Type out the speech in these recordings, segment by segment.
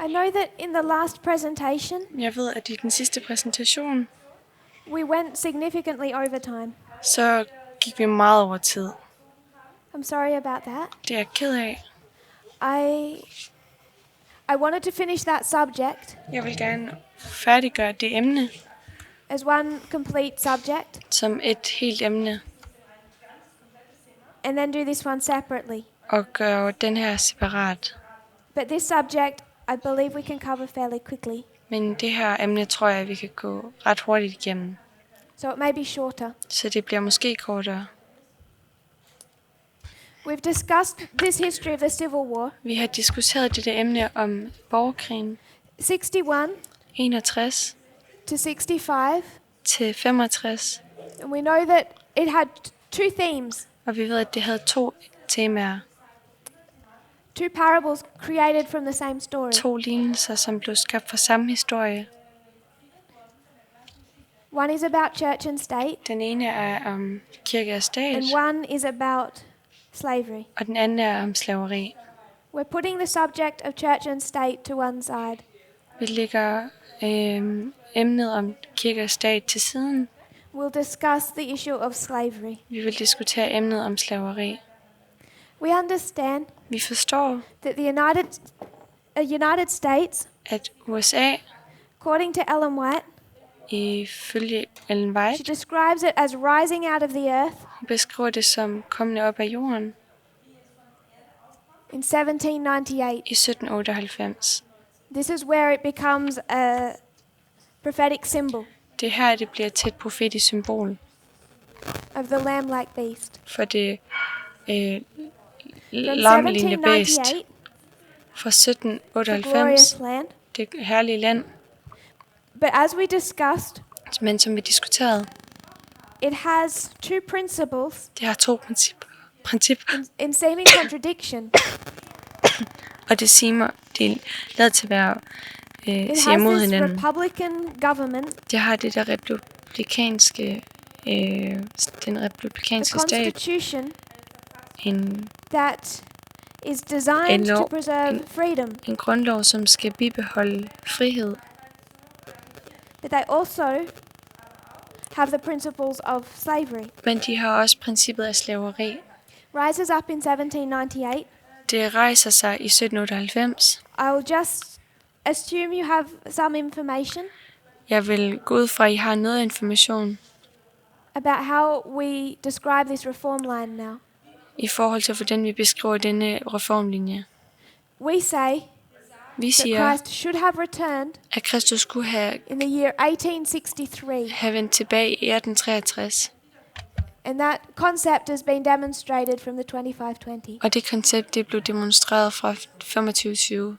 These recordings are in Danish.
I know that in the last presentation, Jeg ved, at i den sidste præsentation, we went significantly over time. så gik vi meget over tid. I'm sorry about that. Det er jeg ked af. I wanted to finish that subject Jeg vil gerne færdiggøre det emne as one complete subject som et helt emne, and then do this one separately. og gøre den her separat. But this subject, I believe we can cover fairly quickly, Men det her emne tror jeg, vi kan gå ret hurtigt igennem. so it may be shorter. Så det bliver måske kortere. We've discussed this history of the Civil War, Vi har diskuteret dette emne om borgerkrigen 61 61 to 65, til 65. and we know that it had two themes, Og vi ved, at det havde 2 temaer. two parables created from the same story. 2 lignelser, som blev skabt fra samme historie. One is about church and state, Den ene er om kirke og stat, and one is about slavery. og den anden er om slaveri. We're putting the subject of church and state to one side. Vi lægger emnet om kirke og stat til siden. We'll discuss the issue of slavery. Vi vil diskutere emnet om slaveri. We understand Vi forstår, that the United States, at USA, according to Ellen White, ifølge Ellen she White, describes it as rising out of the earth hun beskriver det som kommende op af jorden in 1798. i 1798. This is where it becomes a prophetic symbol Det er her, det bliver til et profetisk symbol of the lamb-like beast. for det From lammelignende bæst 1798, fra the glorious 1798, land. det herlige land. But as we discussed, Men som vi diskuterede, it has two principles det har 2 principper, in seeming contradiction. og det er lavet til at være It siger has mod this hinanden. Republican government, Det har det der republikanske, den republikanske a stat, constitution en that is designed En to lov- preserve freedom, en grundlov, som skal bibeholde frihed. but they also have the principles of slavery. Men de har også princippet af slaveri. Rises up in 1798. Det rejser sig i 1798. I will just assume you have some information Jeg vil gå ud fra, at I har noget information about how we describe this reform line now. i forhold til, hvordan vi beskriver denne reformlinje. We say Vi that siger, Christ should have returned at Kristus skulle in the year 1863, have vendt tilbage i 1863. and that concept has been demonstrated from the 2520. Og det koncept, det blev demonstreret fra 2520.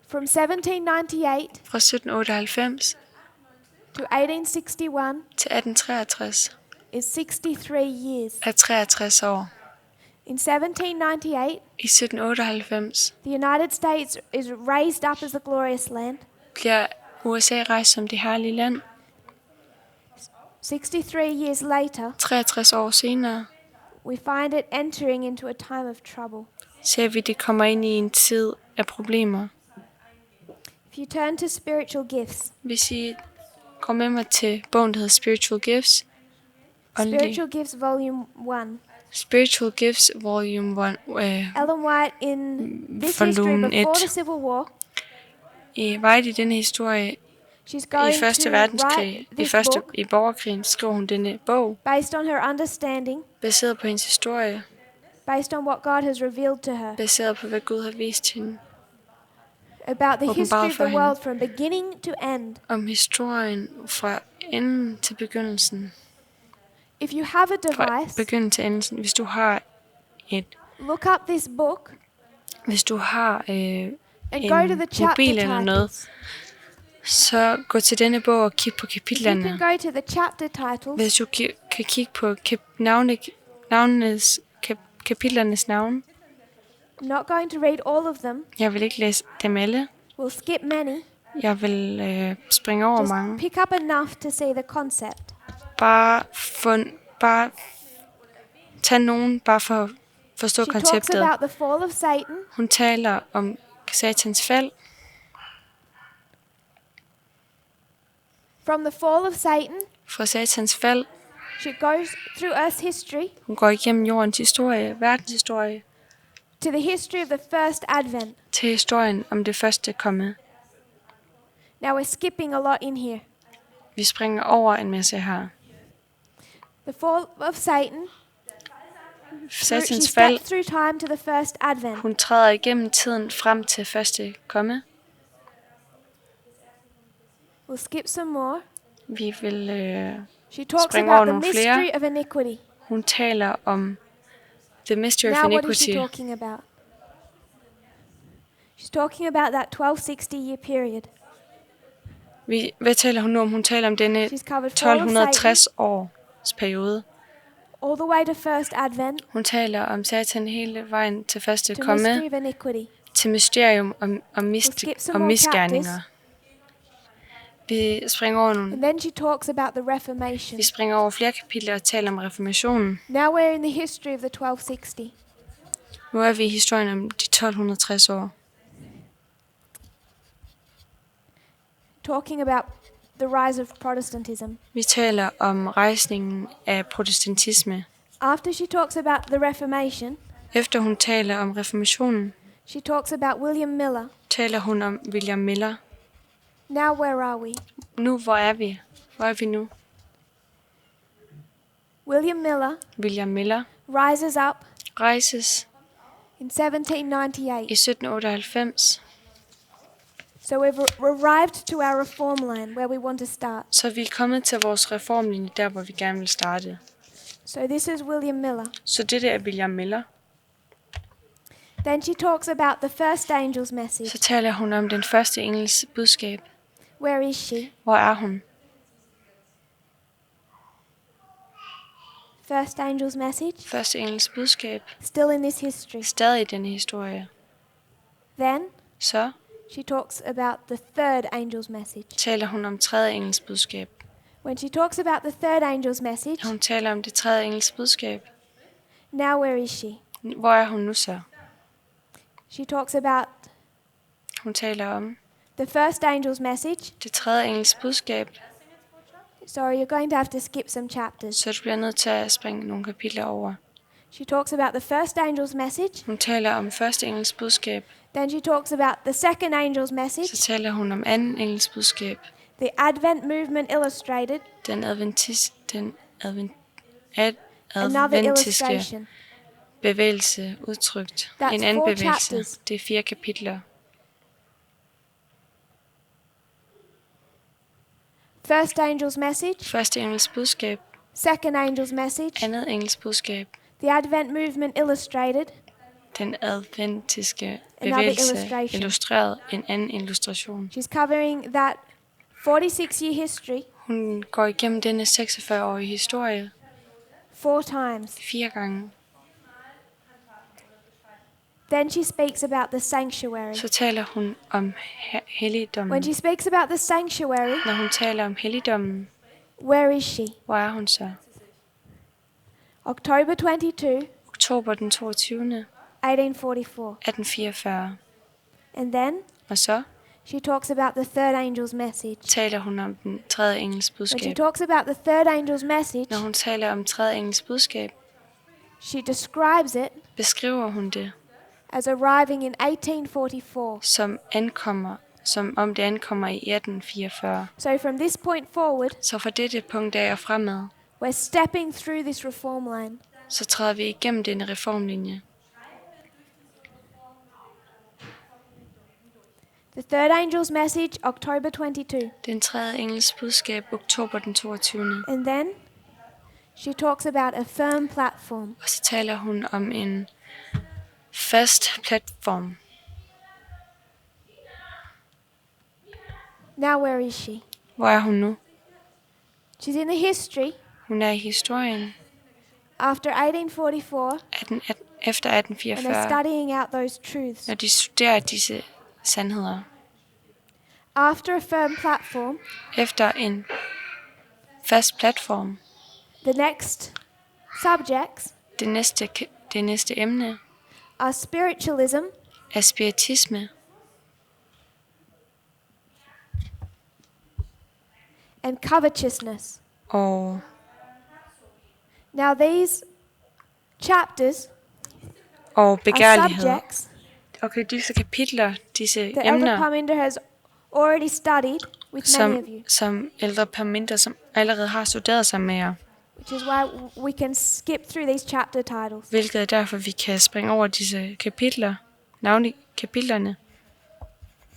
From 1798 Fra 1798 to 1861 til 1863 is 63 years. er 63 år. In 1798, I 1798 the United States is raised up as the glorious land. bliver USA rejst som det herlige land. 63 years later, 63 år senere we find it entering into a time of trouble. ser vi, det kommer ind i en tid af problemer. If you turn to spiritual gifts, Hvis I går med mig til bogen, der hedder Spiritual Gifts, Spiritual Gifts Volume 1. Spiritual Gifts Volume 1, Ellen White in this history Volumen before 1. the Civil War, I White i denne historie she's going i Første to Verdenskrig, write this book i borgerkrigen, skriver hun denne bog, based on her understanding, baseret på hendes historie, based on what God has revealed to her baseret på, hvad Gud har vist hende, about the history Åbenbaret of for the hende. world from beginning to end. om historien fra enden til begyndelsen. If you have a Fra device, begyndelsen til endelsen. Hvis du har look up this book en and go to the chapter mobil eller noget, titles. så gå til denne bog og kig på If you kapitlerne. can go to the chapter titles, Hvis du kan kigge på kapitlernes navn. I'm not going to read all of them. Jeg vil ikke læse dem alle. We'll skip many. Jeg vil springe over Just mange. pick up enough to see the concept. Bare tag nogen, bare for at forstå She talks konceptet. about the fall of Satan, Hun taler om Satans fald. From the fall of Satan, Fra Satans fald. she goes through Earth's history Hun går igennem jordens historie, verdenshistorie, to the history of the first advent. til historien om det første komme. Now we're skipping a lot in here. Vi springer over en masse her. The fall of Satan, she Satans fald. steps through time to the first advent. Hun træder igennem tiden frem til første komme. We'll skip some more. Vi vil She talks springe over about the nogle mystery flere. of iniquity. Hun taler om the mystery of Now what is she iniquity. talking about? She's talking about that 1260-year period. Hvad taler hun nu om? Hun taler om denne She's covered fall of Satan 1260 års periode. all the way to first advent, Hun taler om Satan hele vejen til første to komme, mystery of iniquity. til mysterium om skip some om more misgerninger. Vi springer over nogle. And then she talks about the Reformation. Vi springer over flere kapitler og taler om reformationen. Now we're in the history of the 1260. Nu er vi i historien om de 1260 år. Talking about the rise of Protestantism. Vi taler om rejsningen af protestantisme. After she talks about the Reformation, Efter hun taler om reformationen, she talks about William Miller. taler hun om William Miller. Now where are we? Nu, hvor er vi? Hvor er vi nu? William Miller William Miller rises up rejses in 1798. i 1798, So we've arrived to our reform land where we want to start. så vi er kommet til vores reformlinje, der hvor vi gerne vil starte. So this is William Miller. Så dette er William Miller. Then she talks about the first angel's message. Så taler hun om den første engels budskab. Where is she? Hvor er hun? First angel's message. Første engels budskab. Still in this history. Stadig i denne historie. Then Så she talks about the third angel's message. taler hun om tredje engels budskab. When she talks about the third angel's message, Hun taler om det tredje engels budskab. now where is she? Hvor er hun nu så? She talks about Hun taler om the first angel's message. det tredje engels budskab. Sorry, you're going to have to skip some chapters. Så du bliver nødt til at springe nogle kapitler over. She talks about the first angel's message. Hun taler om første engels budskab. Then she talks about the second angel's Så message, taler hun om anden engels budskab. the Advent movement illustrated, another adventiske illustration. bevægelse udtrykt. That's En anden 4 bevægelse. chapters. Det er 4 kapitler. First angel's message, Første engels budskab. second angel's message, Andet engels budskab. the Advent movement illustrated, Den adventiske Another bevægelse illustration. illustreret. En anden illustration. she's covering that 46-year history Hun går igennem denne 46-årige historie 4 times. 4 gange. Then she speaks about the sanctuary. Så taler hun om helligdommen. When she speaks about the sanctuary, Når hun taler om helligdommen, where is she? hvor er hun så? October 22, Oktober den 22. 1844. 1844. And then Og så she talks about the third angel's message. taler hun om den tredje engels When she budskab. talks about the third angel's message, Når hun taler om tredje engels budskab, she describes it beskriver hun det as arriving in 1844. som om det ankommer i 1844. So from this point forward, Så fra dette punkt af og fremad, we're stepping through this reform line. så træder vi igennem denne reformlinje. The third angel's message, October 22. Den tredje engels budskab, oktober den 22. And then she talks about a firm platform. Og så taler hun om en fast platform. Now where is she? Hvor er hun nu? She's in the history Hun er i historien after 1844 efter and they're 1844, studying out those truths. når de studerer disse sandheder. After a firm platform, Efter en fast platform, the next subjects det næste emne are spiritualism er spiritisme and covetousness. og Now these chapters are begærlighed. subjects Okay, disse kapitler, disse that Elder emner, Parminder has already studied with many of you, som ældre Parminder, som allerede har studeret sammen med jer, which is why we can skip through these chapter titles. hvilket er derfor, vi kan springe over disse kapitler, navnlig kapitlerne,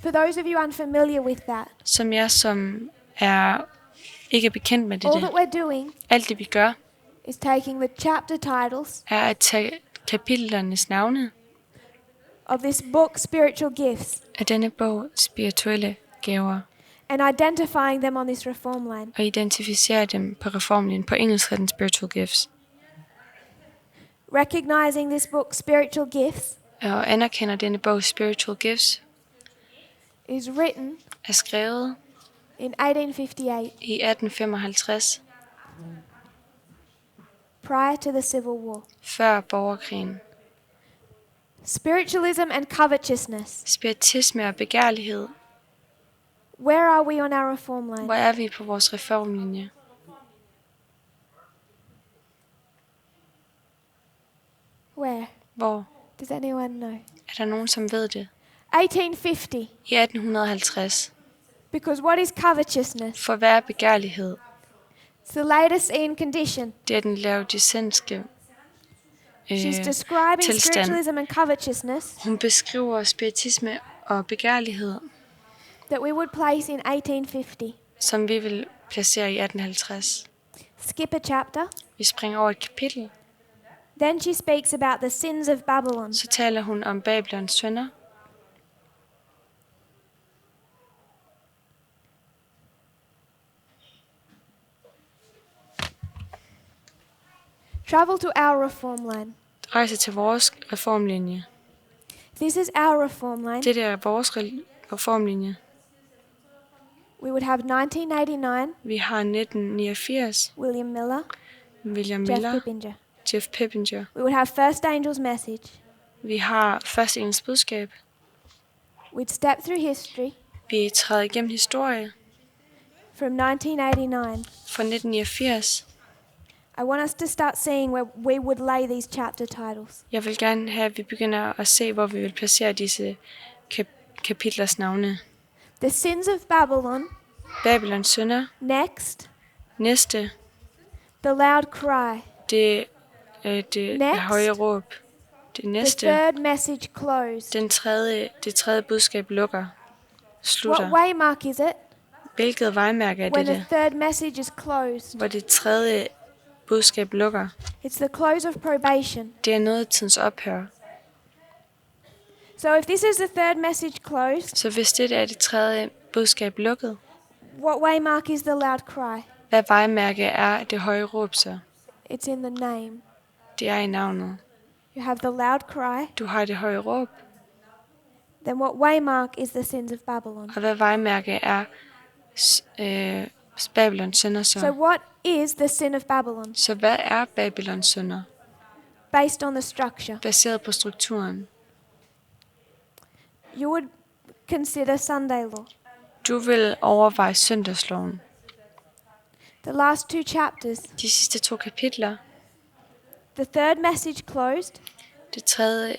For those of you unfamiliar with that, som jeg som er ikke bekendt med all det. that we're doing Alt det vi gør, is taking the chapter titles er at tage kapitlernes navne of this book, Spiritual Gifts, af denne bog, spirituelle gaver, and identifying them on this reform line. og identificere dem på reformlinjen. På engelsk er den spiritual gifts. Recognizing this book, Spiritual Gifts, Og anerkender denne bog, spiritual gifts, is written er skrevet in 1858, i 1855, prior to the Civil War. før borgerkrigen. Spiritualism and covetousness. Spiritisme og begærlighed. Where are we on our reform Hvor line? er vi på vores reformlinje? Where? Hvor? Does anyone know? Er der nogen, som ved det? 1850. I 1850. Because what is covetousness? For hvad er begærlighed? It's the latest in condition. Det er den laodicenske She's describing tilstand. spiritualism and covetousness Hun beskriver spiritisme og begærlighed, that we would place in 1850. som vi vil placere i 1850. Skip a chapter. Vi springer over et kapitel. Then she speaks about the sins of Babylon. Så taler hun om Babylons synder. Travel to our reform line. Rejse til vores reformlinje. This is our reform line. Det er vores reformlinje. We would have 1989, Vi har 1989, William Miller, William Jeff Miller, Pippinger. Jeff Pippinger. We would have First Angel's Message. Vi har første engelsk budskab. We'd step through history Vi træder igennem historie from 1989. fra 1989. I want us to start seeing where we would lay these chapter titles. Jeg vil gerne have, at vi begynder at se, hvor vi vil placere disse kapitlers navne. The sins of Babylon. Babylons synder. Next, Næste, the loud cry. det Next. høje råb. Det The næste, third message closed. det tredje budskab lukker. What Slutter. waymark is it Hvilket vejmærke er when the dette, third message is closed? hvor det tredje budskab lukker? It's the close of probation. Det er noget tidens ophør. So if this is the third message closed, Så hvis det er det tredje budskab lukket, what waymark is the loud cry? hvad vejmærke er det høje råb så? It's in the name. Det er i navnet. You have the loud cry. Du har det høje råb, Then what waymark is the sins of Babylon? og hvad vejmærke er Babylons synder So så? what is the sin of Babylon? Så hvad er Babylons synder? Based on the structure. Baseret på strukturen. You would consider Sunday law. Du vil overveje søndagsloven. The last two chapters. De sidste 2 kapitler. The third message closed. Det tredje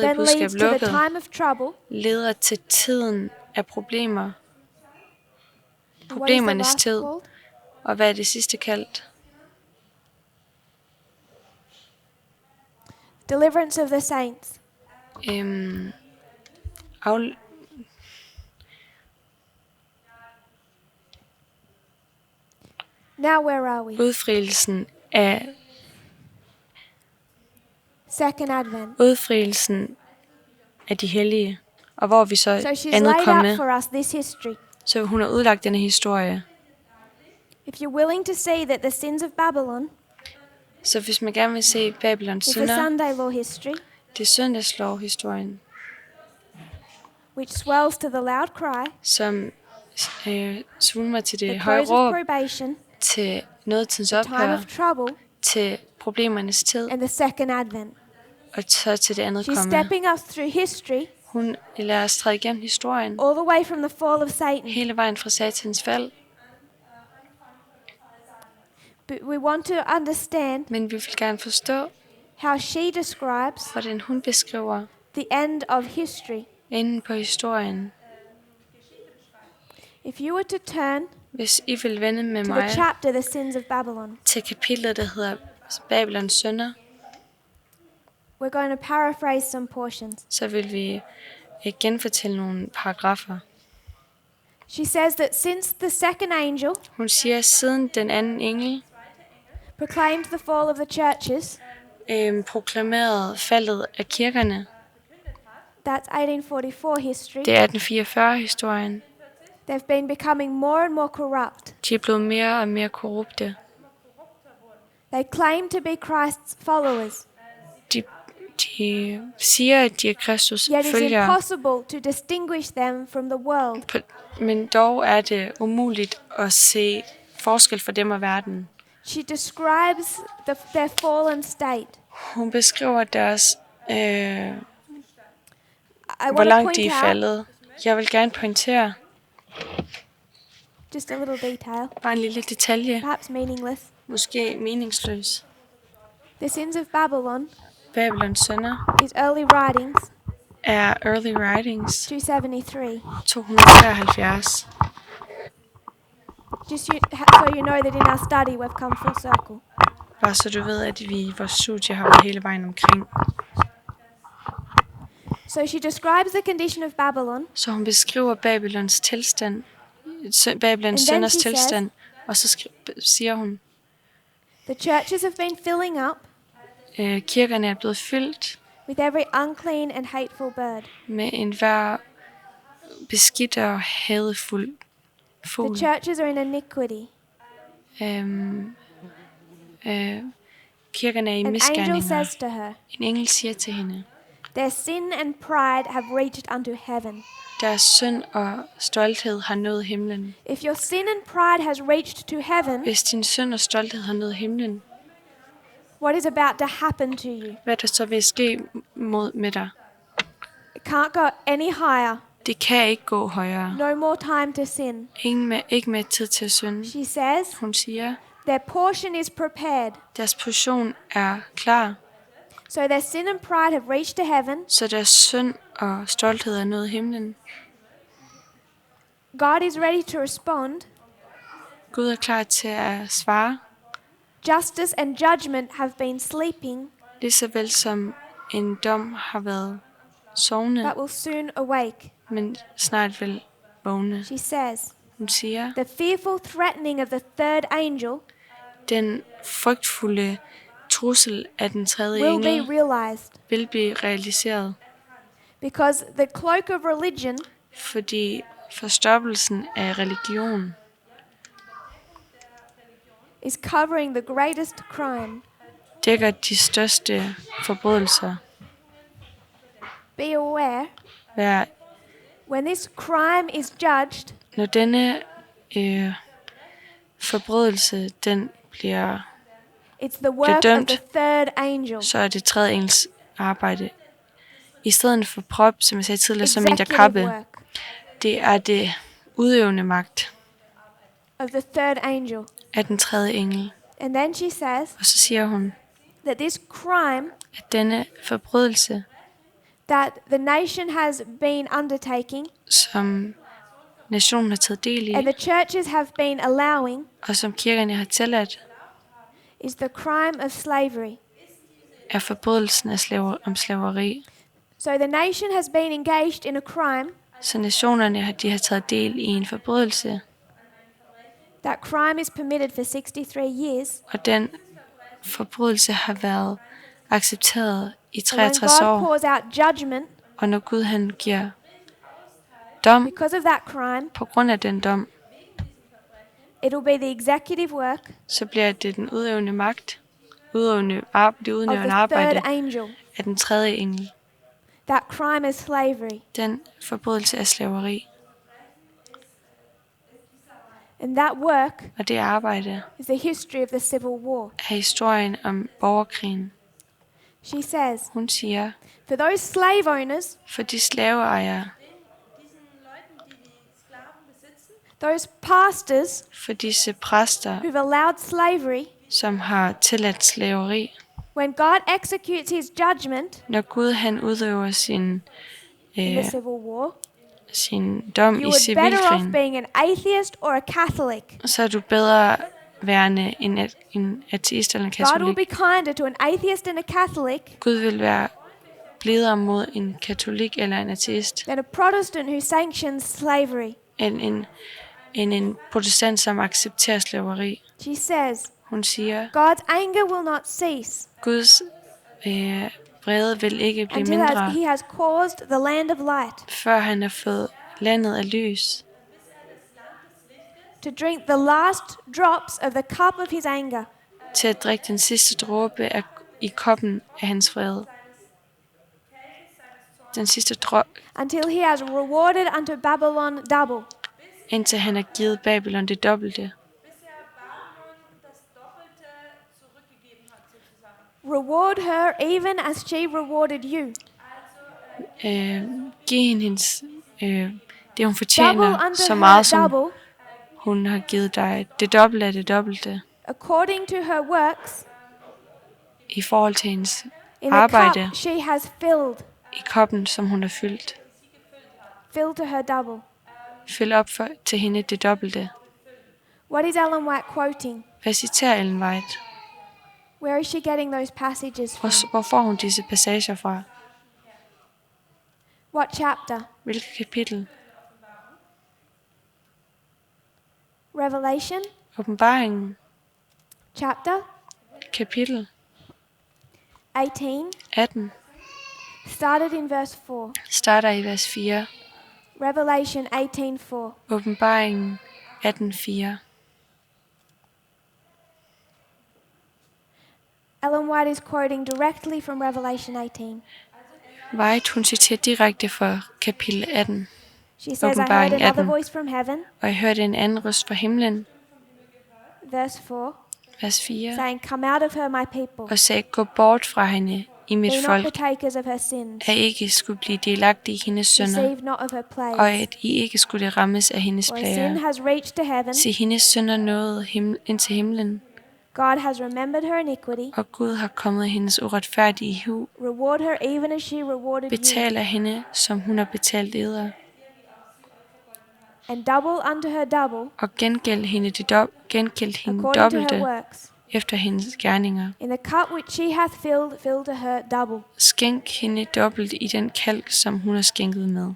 Then budskab leads to the lukket. time of trouble. Leder til tiden af problemer. What is the Problemernes last tid. called? Og hvad er det sidste kaldt? Deliverance of the saints. Now where are we? Udfrielsen af Second Advent. udfrielsen af de hellige. Og hvor er vi så So she's andet laid kommet. out for us this history. Så hun har udlagt denne historie. If you're willing to see that the sins of Babylon Så hvis man gerne vil se Babylons is the synder, Sunday law history, det er søndagslov-historien, which swells to the loud cry, som svulmer til det the høje close of råb, probation, til nådetidens the time ophør, of trouble, til problemernes tid, and the second Advent. og så til det andet She's komme. stepping us through history Hun lader os træde igennem historien, all the way from the fall of Satan hele vejen fra satans fald But we want to understand Men vi vil gerne forstå, how she describes hvordan hun beskriver the end of history. enden på historien. If you were to turn Hvis I vil vende med to the mig chapter, The Sins of Babylon, til kapitlet, der hedder Babylons sønner, we're going to paraphrase some portions. så vil vi genfortælle nogle paragrafer. She says that since the second angel Hun siger, siden den anden engel proclaimed the fall of the churches, proklamerede faldet af kirkerne, that's 1844 history, det er 1844-historien, they've been becoming more and more corrupt. de er blevet mere og mere korrupte. They claim to be Christ's followers, De siger, at de er Kristus yet it's følgere, impossible to distinguish them from the world. men dog er det umuligt at se forskel for dem og verden. She describes their fallen state. Hun beskriver deres, I hvor want to langt point de er out faldet. Jeg vil gerne pointere just a little detail, bare en lille detalje, perhaps meaningless. måske meningsløs. The Sins of Babylon Babylons sønner is early writings, er Early Writings 273. 273. Just so you know that in our study we've come full circle. Bare så du ved, at vi i vores studie har været hele vejen omkring. So she describes the condition of Babylon, Så hun beskriver Babylons tilstand, Babylons And then sønders she says- tilstand, og så siger hun, the churches have been filling up kirkerne er blevet fyldt with every unclean and hateful bird. med enhver beskidt og hadefuld The fugl. churches are in iniquity. Kirkerne er i An angel misgerninger. says to her, En engel siger til hende, their sin and pride have reached unto heaven. deres synd og stolthed har nået himlen. If your sin and pride has reached to heaven, Hvis din synd og stolthed har nået himlen, what is about to happen to you? hvad der så vil ske med dig? It can't go any higher. Det kan ikke gå højere. No more time to sin. Ikke med tid til at synde. She says, Hun siger, their portion is prepared. deres portion er klar, So their sin and pride have reached to heaven. så deres synd og stolthed er nået himlen. God is ready to respond. Gud er klar til at svare, Justice and judgment have been sleeping, lige så vel som en dom har været sovende, but will soon awake. men snart vil vågne. She says, Hun siger, the fearful threatening of the third angel den frygtfulde trussel af den tredje will be engel realized, vil blive realiseret, because the cloak of religion fordi forstoppelsen af religion is covering the greatest crime. dækker de største forbrydelser. Be aware, Vær, when this crime is judged, når denne forbrydelse den bliver, it's the work of dømt. the third angel. så er det tredje engels arbejde. I stedet for prop, som jeg sagde tidligere, som en der Executive kappe, work det er det udøvende magt of the third angel. af den tredje engel. And then she says Og så siger hun, that this crime at denne forbrydelse, that the nation has been undertaking som nationen har taget del and i, the churches have been allowing og som kirkerne har tilladt, is the crime of slavery. er forbrydelsen af om slaveri. So the nation has been engaged in a crime. Så nationerne de har taget del i en forbrydelse, That crime is permitted for 63 years. og den forbrydelse har været accepteret i And when 63 God år. pours out judgment Og når Gud han giver dom because of that crime, på grund af den dom, it will be the executive work så bliver det den udøvende magt, det of udøvende the arbejde third angel. af den tredje engel. That crime is slavery. Den forbrydelse af slaveri. And that work Og det arbejde is the history of the civil war. er historien om borgerkrigen. She says, Hun siger, for those slave owners, for de slaveejere, those pastors for disse præster, who've allowed slavery, som har tilladt slaveri. When God executes his judgment Når Gud han udøver sin in the Civil War, sin dom you i would better off civilkrigen, being an atheist or a Catholic. så er du bedre værende en ateist eller en God will katolik. be kinder to an atheist and a Catholic Gud vil være blidere mod en katolik eller en ateist, than a Protestant who sanctions slavery. end en protestant, som accepterer slaveri. She says, Hun siger, God's anger will not cease Guds vrede vil ikke blive until mindre, he has caused the land of light før han har fået landet af lys, to drink the last drops of the cup of his anger. til at drikke den sidste dråbe i koppen af hans vrede. Den sidste dråbe, Until he has rewarded unto Babylon double. indtil han har givet Babylon det dobbelte. Reward her even as she rewarded you. Giv hende hendes, det, hun Double fortjener, unto så her meget som double, hun har givet dig. Det dobbelte af det dobbelte. according to her works, I forhold til hendes in the arbejde cup she has filled. i koppen, som hun har fyldt. Fill to her double. Fyld op til hende det dobbelte. What is Ellen White quoting? Hvad citerer Ellen White? Where is she getting those passages from? Hvor får hun disse passager fra? What chapter? Hvilket kapitel? Revelation, Åbenbaringen. chapter Kapitel 18, 18. started in verse 4. Starter i vers 4. Revelation 18:4. Åbenbaringen 18:4. Ellen White is quoting directly from Revelation 18. White, hun citerer direkte fra kapitel 18. She says, I heard Åbenbaring another 18. voice from heaven, Og jeg hørte en anden røst fra himlen, verse 4, vers 4, saying, Come out of her, my people. og sagde, gå bort fra hende i mit Be not folk, partakers of her sins. at ikke skulle blive delagtige i hendes synder, Receive not of her og plagues. at I ikke skulle rammes af hendes For her sin plager. has reached to heaven. Se, hendes synder nåede ind til himlen, God has remembered her iniquity. og Gud har kommet hendes uretfærdige hu, Reward her even as she rewarded you. betaler hende, som hun har betalt eder, And double unto her double, og gengæld hende according to her dobbelte works. efter hendes gerninger. In the cup which she hath filled, fill to her double. Skænk hende dobbelt i den kalk, som hun har skænket med.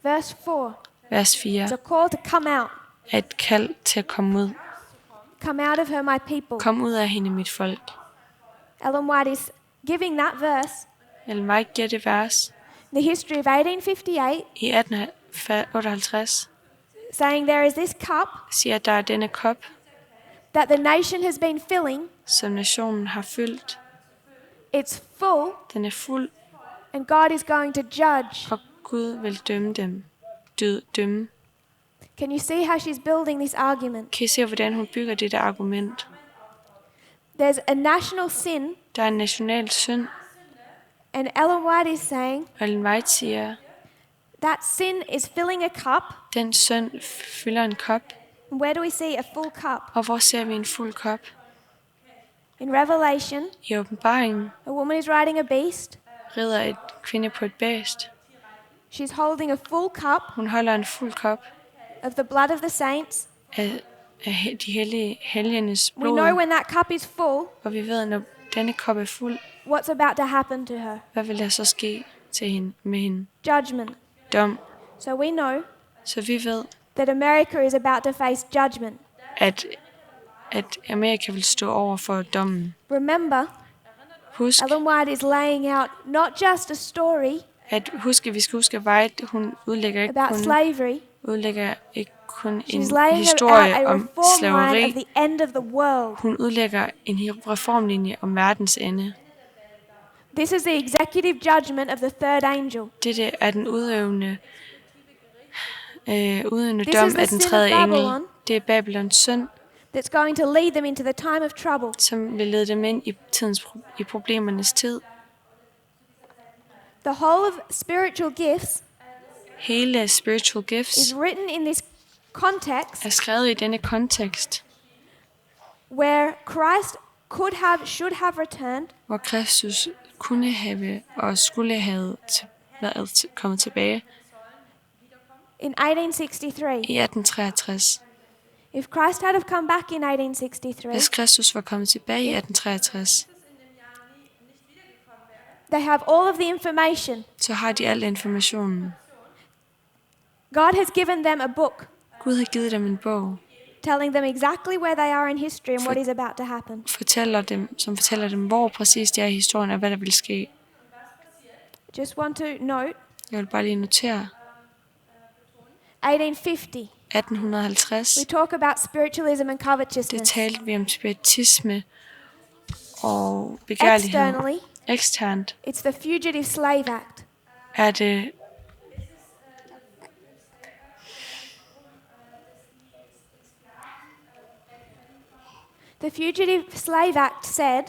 Verse 4. Vers It's 4. a call to come out. Er et kald til at komme ud. Come out of her, my people. Kom ud af hende, mit folk. Ellen White is giving that verse, Ellen White giver det vers the history of 1858, i 1858, saying there is this cup siger, at der er denne kop, that the nation has been filling. som nationen har fyldt. It's full, Den er fuld, and God is going to judge. og Gud vil dømme dem. Dømme. Can you see how she's building this argument? Kan I se, hvordan hun bygger det der argument? There's a national sin, Der er en national synd, and Ellen White is saying og Ellen White siger, that sin is filling a cup. den synd fylder en kop. And where do we see a full cup? Og hvor ser vi en fuld kop? In Revelation, I åbenbaringen a woman is riding a beast. rider et kvinde på et bæst. She's holding a full cup Hun holder en fuld kop of the blood of the saints. af de helgenes We know blod. when that cup is full, Og vi ved, at når denne kop er fuld, what's about to happen to her. hvad vil der så ske til hende, med hende? Judgment. Dom. So we know Så vi ved, that America is about to face judgment. at Amerika vil stå over for dommen. Remember, Husk, Ellen White is laying out not just a story vi skal huske, at White, hun udlægger about slavery. ikke kun She's en laying out historie a om reform line of slaveri. the end of the world. Hun udlægger en reformlinje om verdens ende. This is the executive judgment of the third angel. Dette er den udøvende This dom is the af den sin tredje of engel. Babylon. Det er Babylons synd, That's going to lead them into the time of trouble. som vil lede dem ind i problemernes tid. The whole of spiritual gifts Hele spiritual gifts is written in this context er skrevet i denne kontekst, where Christ should have returned hvor Kristus kunne have og skulle have været kommet tilbage in 1863. i 1863. If Christ had have come back in 1863, Hvis Kristus var kommet tilbage i 1863, they have all of the information. så har de al informationen. God has given them a book Gud har givet dem en bog, telling them exactly where they are in history and what is about to happen. som fortæller dem, hvor præcis de er i historien og hvad der vil ske. Just want to note, Jeg vil bare lige notere, 1850, 1850, we talk about spiritualism and det covetousness. talte vi om spiritisme og begærlighed. Externally, Eksternt it's the Fugitive Slave Act. er det The Fugitive Slave Act said,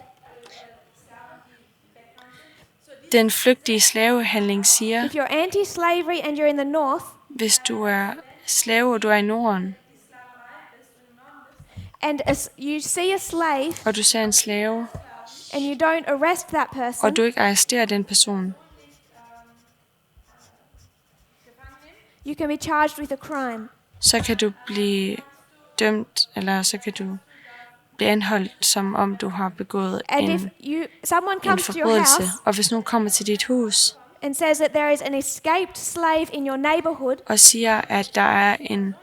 den flygtige slavehandling siger, if you're anti-slavery and you're in the north, hvis du er slave og du er i Norden, and you see a slave og du ser en slave, and you don't arrest that person, og du ikke arresterer den person, you can be charged with a crime. så kan du blive dømt, eller så kan du blive anholdt, som om du har begået And if someone en comes to your forbrydelse. house Og hvis nogen kommer til dit hus and says that there is an escaped slave in your neighborhood, og siger, at der er en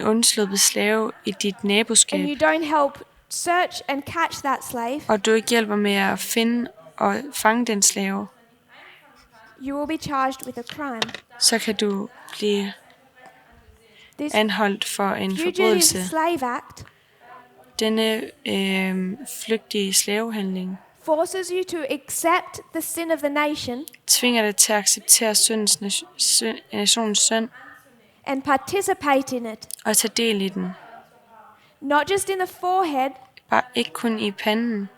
undsluppet slave i dit and you naboskab, don't help search and catch that slave, og du ikke hjælper med at finde og fange den slave, you will be charged with a crime. så kan du blive This anholdt for en Fugitive forbrydelse. Slave Act Denne flygtige slavehandling forces you to accept the sin of the nation tvinger dig til at acceptere nationens synd and participate in it, og tage del i den. not just in the forehead. Bare ikke kun i panden.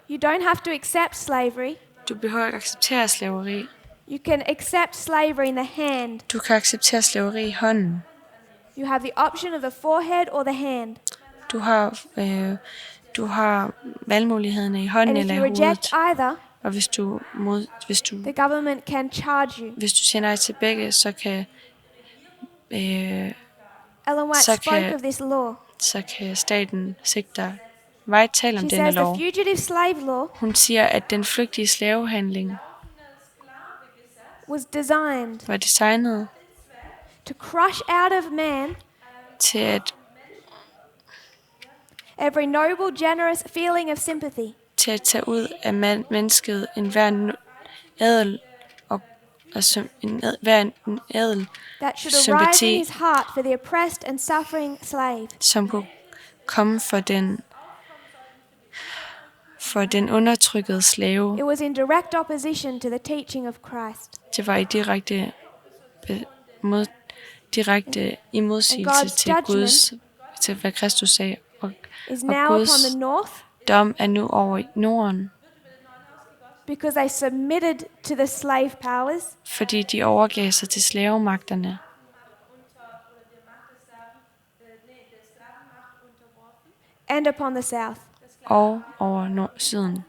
You don't have to accept slavery. Du behøver ikke acceptere slaveri. You can accept slavery in the hand. Du kan acceptere slaveri i hånden. You have the option of the forehead or the hand. Du har valgmulighederne i hånden And if eller you i reject hovedet. either, Og the government can charge you. hvis du siger nej til begge, Ellen White så spoke kan- of this law. så kan staten sigte dig. White taler om She denne says the lov. fugitive slave law Hun siger, at den flygtige slavehandling was designed var designet to crush out of man til at every noble, generous feeling of sympathy, tage ud af mennesket enhver adel hver adel that should arise sympati, in his heart for the oppressed and suffering slave. som kunne komme for den undertrykkede slave. It was in direct opposition to the teaching of Christ. Det var i direkte i modsigelse til hvad Kristus sagde. Og Is now upon Guds the north dom er nu over i Norden, because they submitted to the slave powers, fordi de overgav sig til slavemagterne. and upon the south. Og over syden.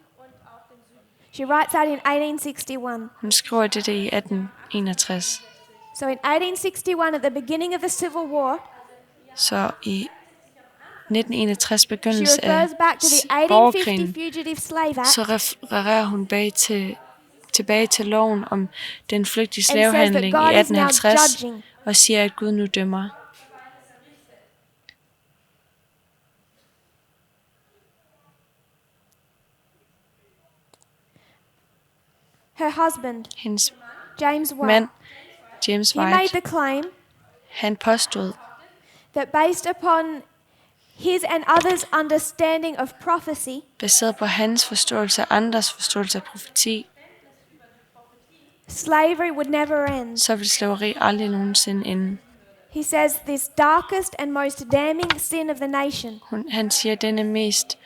She writes out in 1861. Hun skriver dette i 1861. So in 1861, at the beginning of the Civil War, Så i 1961 she begyndelse af refers back to the 1850 borgerkrigen, Fugitive Slave Act så refererer hun tilbage til loven om den flygtige and says that slavehandling i God is now 1850 judging. og siger, at Gud nu dømmer. Her husband, Hendes James White, mand, James he made White, the claim han påstod, that based upon his and others' understanding of prophecy, baseret på hans forståelse og andres forståelse af profeti, slavery would never end. så vil slaveri aldrig nogensinde ende. He says this darkest and most damning sin of the nation, Han siger, at denne mest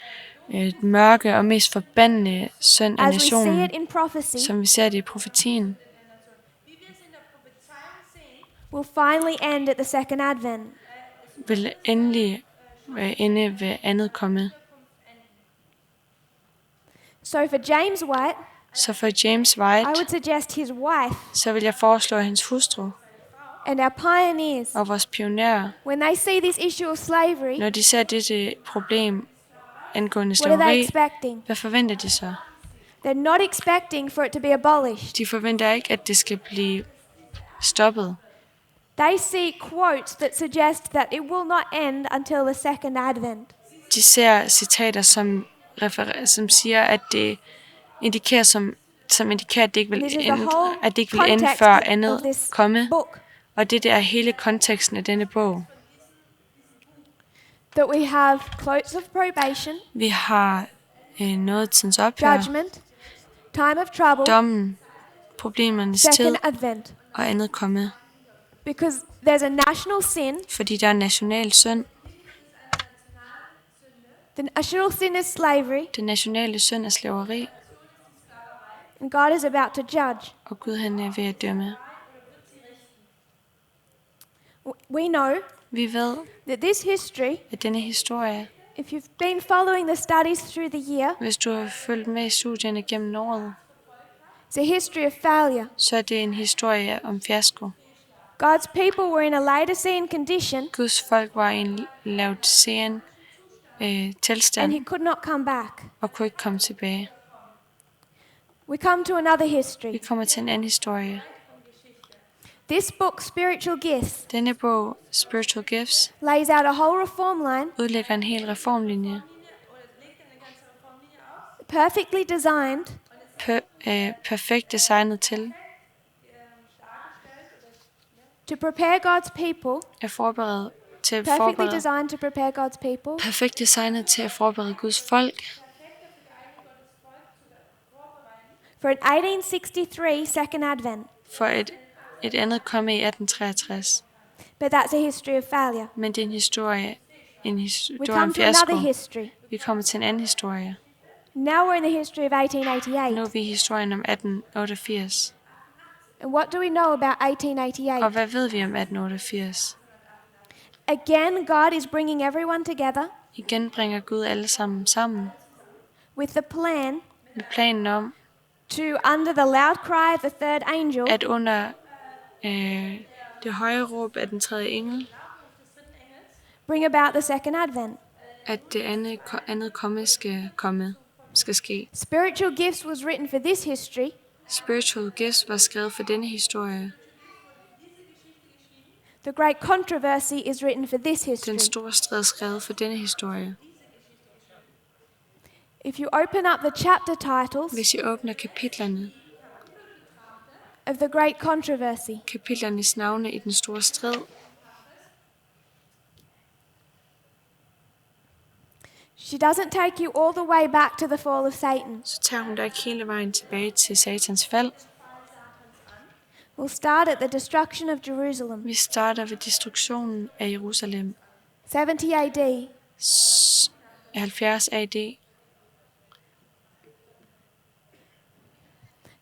mørke og mest forbandende synd af as we see nationen, it in prophecy, som vi ser det i profetien, will finally end at the second advent. vil endelig ende ved andet komme. So for James White, Så for James I White, would suggest his wife så vil jeg foreslå hans hustru and our pioneers, og vores pionerer, when they see this issue of slavery, når de ser dette problem angående what are they slaveri, expecting? hvad forventer de så? They're not expecting for it to be abolished. De forventer ikke, at det skal blive stoppet. They see quotes that suggest that it will not end until the second advent. De ser citater, som siger, at det indikerer, som indikerer, at det ikke vil And this is the ende, whole at det ikke vil ende context før of andet this komme. book. Og det er hele konteksten af denne bog. That we have close of probation, Vi har noget tidens ophør, judgment, time of trouble, dommen, problemernes tid second advent. og andet komme. Because there's a national sin. Fordi der er national synd. The national sin is slavery, Den nationale synd er slaveri, and God is about to judge. og Gud han er ved at dømme. We know Vi ved, that this history, at denne historie, if you've been following the studies through the year, hvis du har fulgt med i studierne gennem året, it's a history of failure. så er det en historie om fiasko. God's people were in a Laodicean condition, Guds folk var i en laodicean and tilstand, he could not come back. og kunne ikke komme tilbage. We come to another Vi history. kommer til en anden historie. This book, Spiritual Gifts, Denne bog, Spiritual Gifts, lays out a whole reform line, udlægger en hel reformlinje, perfectly designed perfekt designet til to prepare God's people, at forberede perfectly designed to prepare God's people perfekt designet til at forberede Guds folk for an 1863 second advent. for et andet komme i 1863. But that's a history of failure. Men det er en historie We come om to fiasko. another history. Vi kommer til en anden historie. Now we're in the history of Nu 1888. er vi i historien om 1888. And what do we know about Og 1888? hvad ved vi om 1888? Again, God is bringing everyone together Igen bringer Gud alle sammen with the plan med planen om, to, under the loud cry of the third angel, at under det høje råb af den tredje engel, bring about the second advent. at det andet komme skal ske. Spiritual Gifts was written for this history, Spiritual Gifts var skrevet for denne historie. the great controversy is written for this history. Den store strid skrevet for denne historie. If you open up the chapter titles Hvis I åbner kapitlernes of the great controversy, navne i den store strid, she doesn't take you all the way back to the fall of Satan. så tager hun dig ikke hele vejen tilbage til Satans fald. We'll start at the destruction of Jerusalem, Vi starter ved destruktionen af Jerusalem. 70 AD. 70 AD.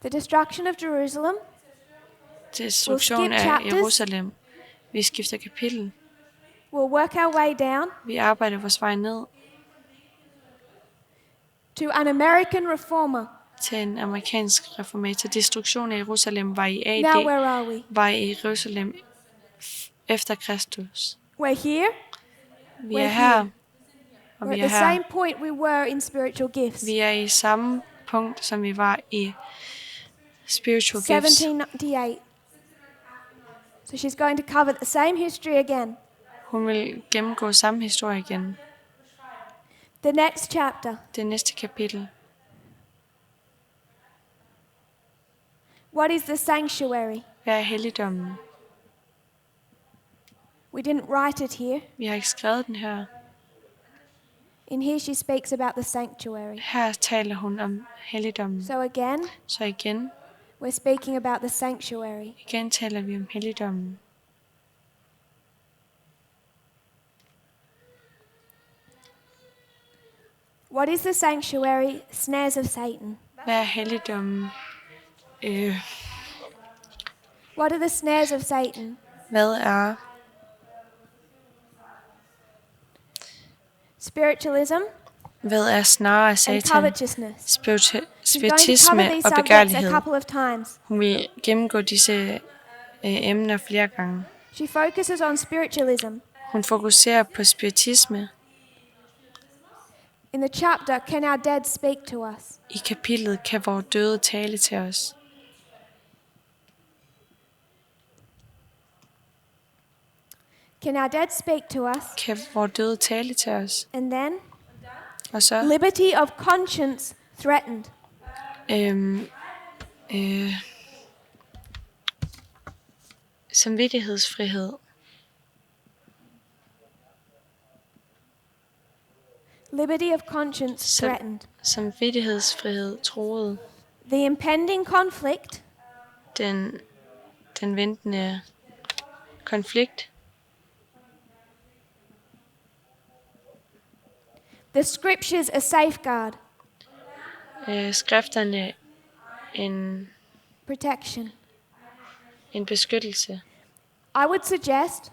The destruction of Jerusalem. Destruktion We'll skip af chapters. Jerusalem. Vi skifter kapitel. We'll work our way down Vi arbejder vores vej ned to an American reformer. til en amerikansk reformator. Destruktion af Jerusalem var i AD. Now where are we? Var i Jerusalem efter Kristus. We're here. Vi We're er her. Og We're vi at er the her. same point we were in spiritual gifts. Vi er i samme punkt, som vi var i Spiritual Gifts. 1798. So she's going to cover the same history again. Hun vil gennemgå samme historie igen. The next chapter. Det næste kapitel. What is the sanctuary? Hvad er helligdommen? We didn't write it here. Vi har ikke skrevet den her. In here she speaks about the sanctuary. Her taler hun om helligdommen. So again, Så igen we're speaking about the sanctuary. taler vi om helligdommen. What is the sanctuary? Snares of Satan. Hvad er helligdommen? What are the snares of Satan? Hvad er spiritualism, Hvad er snarere and Satan? covetousness. She's going to cover Spiritisme these og subjects a begærlighed. couple of times. Hun vil gennemgå disse emner flere gange. She focuses on spiritualism. Hun fokuserer på spiritisme. In the chapter, Can Our Dead Speak to Us? I kapitlet Kan vores døde tale til os? Can our dead speak to us? Kan vores døde tale til os? And then, Og så liberty of conscience threatened. Samvittighedsfrihed. Liberty of conscience threatened. Samvittighedsfrihed troet. The impending conflict Den ventende konflikt. the scriptures a safeguard, Skrifterne protection. en beskyttelse. I would suggest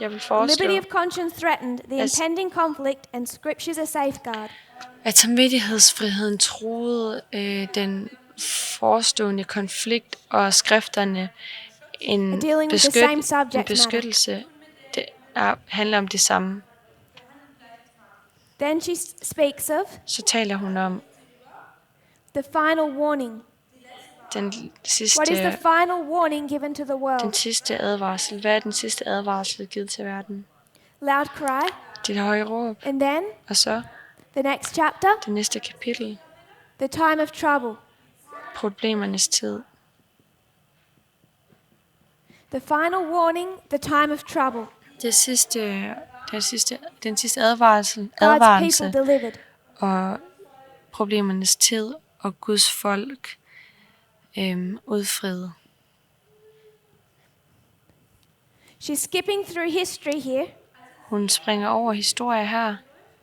Jeg vil liberty foreslå, of conscience threatened, the impending conflict, and scriptures a safeguard. at samvittighedsfriheden troede den forestående konflikt og skrifterne en Dealing with the same subject beskyttelse. Det handler om det samme. Then she speaks of Så taler hun om the final warning. den What is the final warning given to the world? sidste advarsel. Hvad er den sidste advarsel givet til verden? Loud cry. Det høje råb. And then Og så the next chapter, det næste kapitel. the time of trouble. Problemernes tid. The final warning, the time of trouble. Den sidste advarsel God's people delivered. og problemernes tid og Guds folk udfriet. She's skipping through history here. Hun springer over historie her,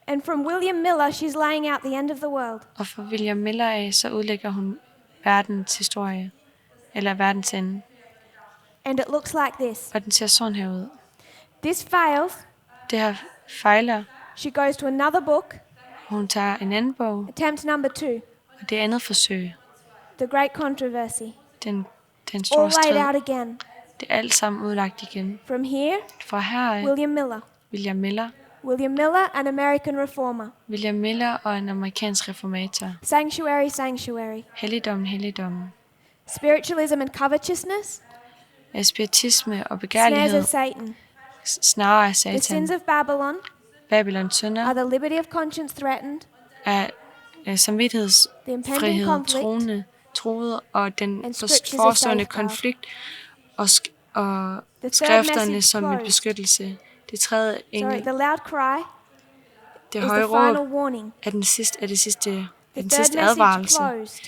And from William Miller, she's laying out the end of the world. og fra William Miller af, så udlægger hun verdens historie, eller verdens ende. And it looks like this. Og den ser sådan her ud. This fails. Det her fejler. She goes to another book, Hun tager en anden bog, attempt number 2, og det andet forsøg. the great controversy. Den store All laid strid. out again. Det er alt sammen udlagt igen. From here, Fra her af, William Miller. William Miller. William Miller, an American reformer. William Miller og en amerikansk reformator. Sanctuary, sanctuary. Helligdommen. Spiritualism and covetousness. Spiritisme og Snares of begærlighed. Satan. Snarere af The sins Satan. of Babylon Babylons synder are the liberty of conscience threatened, er the impending samvittighedsfrihed conflict, troet og den and scriptures as forestående safeguard. konflikt og The third skrifterne message som en closed. beskyttelse. Det tredje Sorry, engel, the loud cry det is høje the final råb warning. er den sidste The den third sidste message advarelse. closed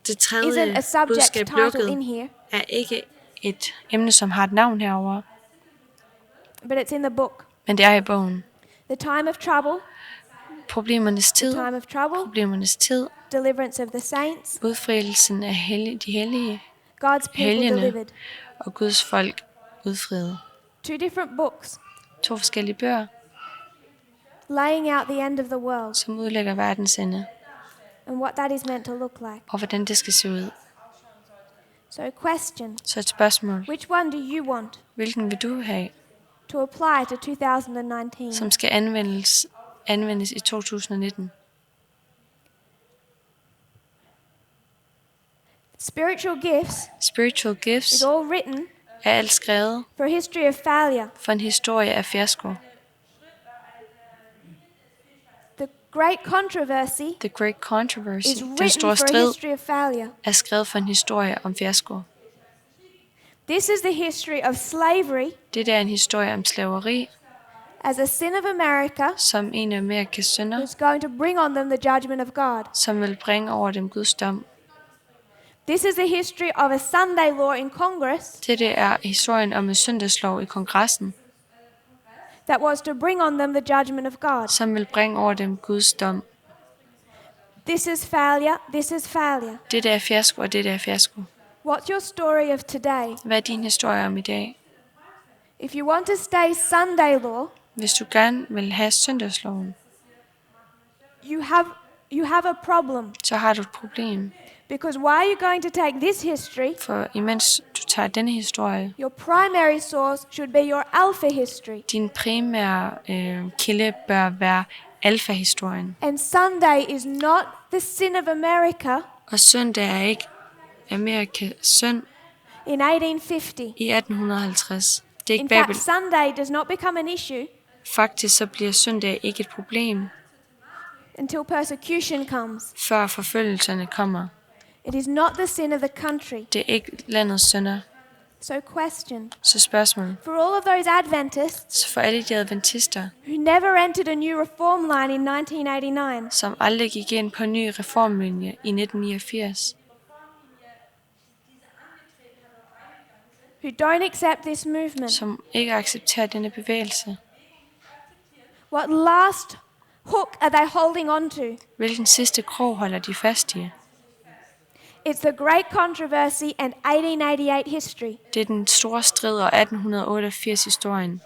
Det isn't tredje a subject budskab title lukket in here, er ikke et emne, som har et navn herover, but it's in the book. men det er i bogen. The time of trouble, Problemernes tid, time of trouble, deliverance of the saints, udfrielsen af de hellige, God's people helgene delivered. og Guds folk udfriet. 2 different books, 2 forskellige bøger, laying out the end of the world som udlægger verdens ende, and what that is meant to look like. og hvordan det skal se ud. So a question, Så et spørgsmål. which one do you want Hvilken vil du have, to apply to 2019? som skal anvendes i 2019? Spiritual gifts is all written Er alt skrevet for a history of failure. for en historie af fiasko. The great controversy The Great Controversy, is den written store for a strid, history of failure. er skrevet for en historie om fiasko. This is the history of slavery Det er en historie om slaveri, as a sin of America som en af Amerikas synder, who's going to bring on them the judgment of God. som vil bringe over dem Guds dom. This is the history of a Sunday law in Congress Det er historien om en søndagslov i kongressen, that was to bring on them the judgment of God. som vil bringe over dem Guds dom. This is failure, this is failure. Det er fiasko, og det er fiasko. What's your story of today? Hvad er din historie om i dag? If you want to stay Sunday law, Hvis du gerne vil have søndagsloven, you have a problem. så har du et problem. Because while you're going to take this history, For imens du tager denne historie, your primary source should be your alpha history. din primære kilde bør være alfa-historien. And Sunday is not the sin of America Og søndag er ikke Amerikas synd in 1850. i 1850. Det er ikke In fact, Babel. Sunday does not become an issue Faktisk så bliver søndag ikke et problem, until persecution comes. før forfølgelserne kommer. It is not the sin of the country. Det er ikke landets synder. So question. Så spørgsmålet. For all of those Adventists Så for alle de adventister, who never entered a new reform line in 1989, som aldrig gik ind på en ny reformlinje i 1989, who don't accept this movement, som ikke accepterer denne bevægelse, what last hook are they holding on to? hvilken sidste krog holder de fast i? It's the great controversy and 1888 history. Det er den store strid og 1888 historien.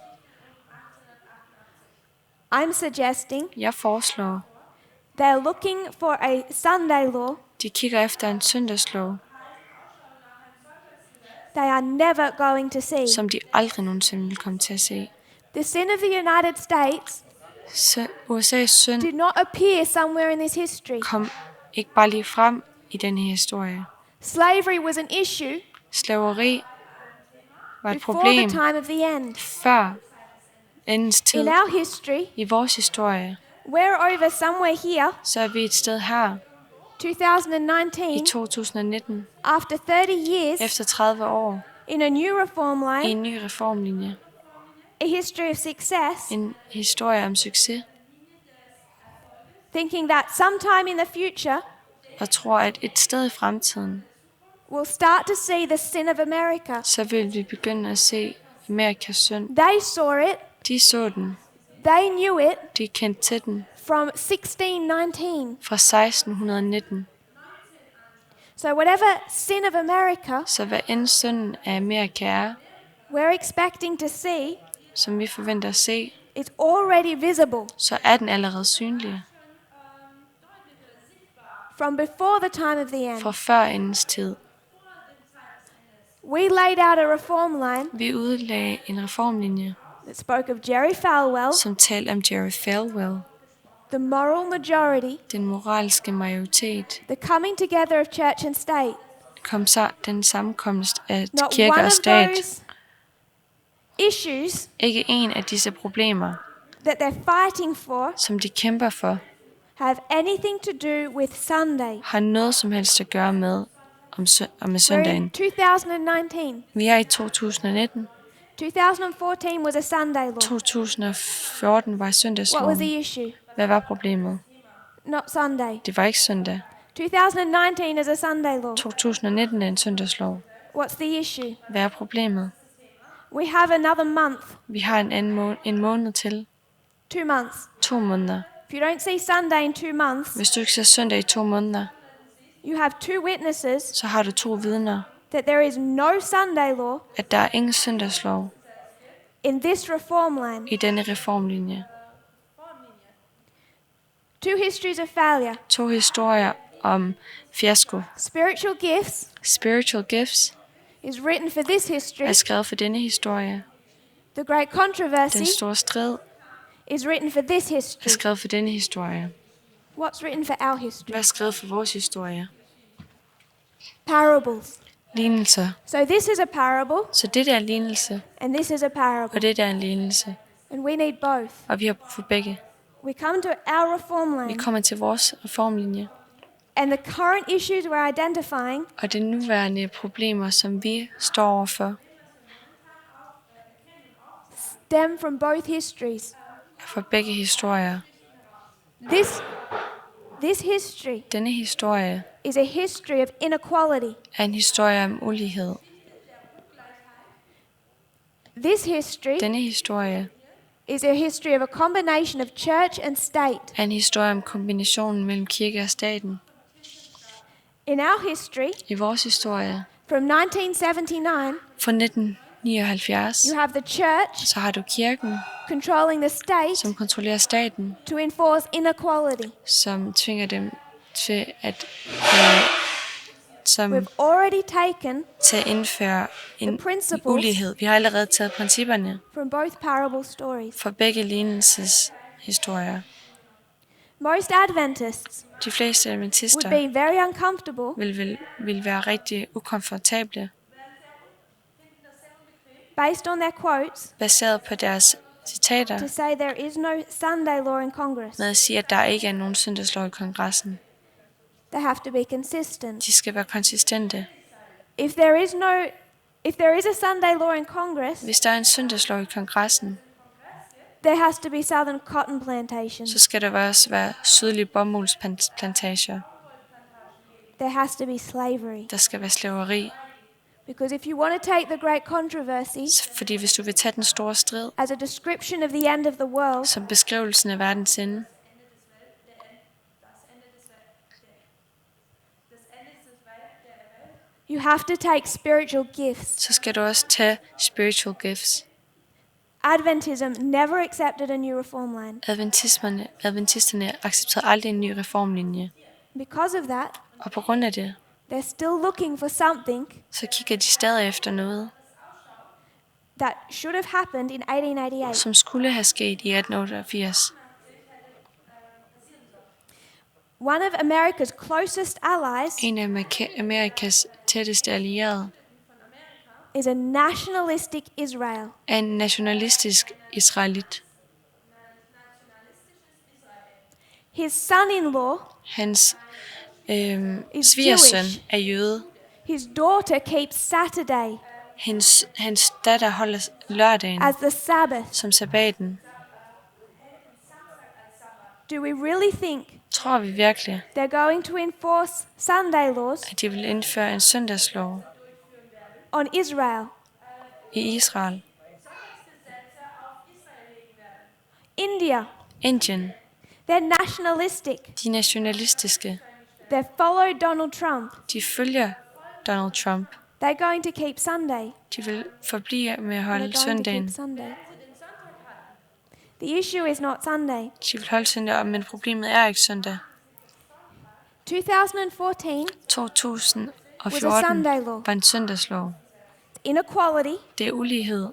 I'm suggesting Jeg foreslår, they're looking for a Sunday law de kigger efter en søndagslov, they are never going to see. som de aldrig nogensinde vil komme til at se. The sin of the United States Så USA's synd did not appear somewhere in this history. kom ikke bare lige frem i denne historie. Slavery was an issue Slaveri var et before problem the time of the end. før endens tid. In our history, I vores historie, we're over somewhere here, så er vi et sted her i 2019, 2019, after 30 years, efter 30 år, in a new reform i line, en ny reformlinje. a history of success, En historie om succes, thinking that sometime in the future, og tror, at et sted i fremtiden, we'll start to see the sin of America. så vil vi begynde at se Amerikas synd. They saw it, De så den, they knew it de kendte til den from 1619. fra 1619. So whatever sin of America Så hvad end synden af Amerika er, we're expecting to see, som vi forventer at se, is already visible så er den allerede synlig from before the time of the end. fra før endens tid. We laid out a reform line Vi udlagde en reformlinje, that spoke of Jerry Falwell, som talte om Jerry Falwell, the moral majority, den moralske majoritet, the coming together of church and state. den sammenkomst af Not kirke one og of stat. those issues Ikke en af disse problemer, that they're fighting for som de kæmper for, have anything to do with Sunday. har noget som helst at gøre med med We're in søndagen. 2019. Vi er i 2019. 2014 was a Sunday law. 2014 var What was søndagsloven. the issue? Hvad var problemet? Not Sunday. Det var ikke søndag. 2019 is a Sunday law. 2019 er en søndagslov. What's the issue? Hvad er problemet? We have another month, Vi har en måned til. 2 months. 2 måneder. If you don't see Sunday in 2 months, Hvis du ikke ser søndag i 2 måneder, you have 2 witnesses så har du 2 vidner, that there is no Sunday law at der er ingen søndagslov in this reform line. i denne reformlinje. 2 histories of failure. 2 historier om fiasko. Spiritual gifts Spiritual gifts is written for this history. er skrevet for denne historie. The great controversy Den store strid is written for this er history. skrevet for denne historie. What's written for our history? Hvad er skrevet for vores historie? Parables. Lignelser. So this is a parable, Så det der er en lignelse, and this is a parable. og det der er en lignelse. And we need both. Og vi har brug for begge. We come to our reform Vi line, kommer til vores reformlinje, and the current issues we're identifying og de nuværende problemer, som vi står overfor, stem from both histories. er for begge historier. This history Denne historie is a history of inequality. er en historie om ulighed. This history Denne historie is a history of a combination of church and state. er en historie om kombinationen mellem kirke og staten. In our history, I vores historie from 1979 fra 79, You have the church så har du kirken, controlling the state som kontrollerer staten, to enforce inequality. som tvinger dem til We've already taken til at indføre en principles ulighed. Vi har allerede taget principperne from both parable stories. for begge lignelseshistorier. Most Adventists De fleste would adventister be very uncomfortable vil være rigtig ukomfortable, based on their quotes baseret på deres citater, to say there is no Sunday law in Congress. med at sige, at der ikke er nogen søndagslov i kongressen. They have to be consistent. De skal være konsistente. If there is a Sunday law in Congress, Hvis der er en søndagslov i kongressen, there has to be southern cotton plantations. så skal der også være sydlige bomuldsplantager. There has to be slavery. Der skal være slaveri. Because if you want to take the great controversy Fordi hvis du vil tage den store strid, as a description of the end of the world, som beskrivelsen af verdens ende, you have to take spiritual gifts. så skal du også tage spiritual gifts. Adventism never accepted a new reform line. Adventisterne accepterede aldrig en ny reformlinje. Because of that, Og på grund af det, they're still looking for something så kigger de stadig efter noget, that should have happened in 1888. som skulle have sket i 1888. One of America's closest allies En af Amerikas tætteste allierede is a nationalistic Israel. er en nationalistisk israelit. His son-in-law Hans is svigersøn Jewish. er jøde. His daughter keeps Saturday Hans datter holder lørdagen as the Sabbath. som sabbaten. Do we really think Tror vi virkelig, they're going to enforce Sunday laws at de vil indføre en søndagslov on Israel? i Israel? India, Indien, they're nationalistic. de er nationalistiske. They follow Donald Trump. De følger Donald Trump. They're going to keep Sunday. De vil forblive med at They're holde going to søndagen. keep Sunday. The issue is not Sunday. De vil holde søndag, men problemet er ikke søndag. 2014 2014 Sunday law. var en søndagslov. Inequality Det er ulighed,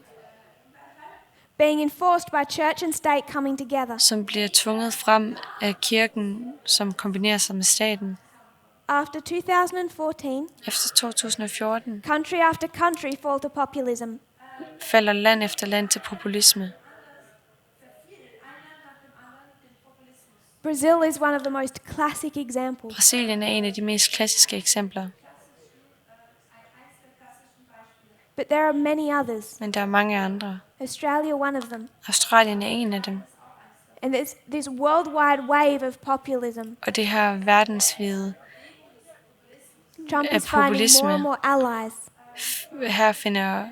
being enforced by church and state coming together. som bliver tvunget frem af kirken, som kombinerer sig med staten. After 2014, Efter 2014 country after country fall to populism. falder land efter land til populisme. Brazil is one of the most classic examples. Brasilien er en af de mest klassiske eksempler, But there are many others. men der er mange andre. Australia, one of them. Australien er en af dem, And there's this worldwide wave of populism. og det her verdensvide. Trump Af is finding populisme. more and more allies. Her finder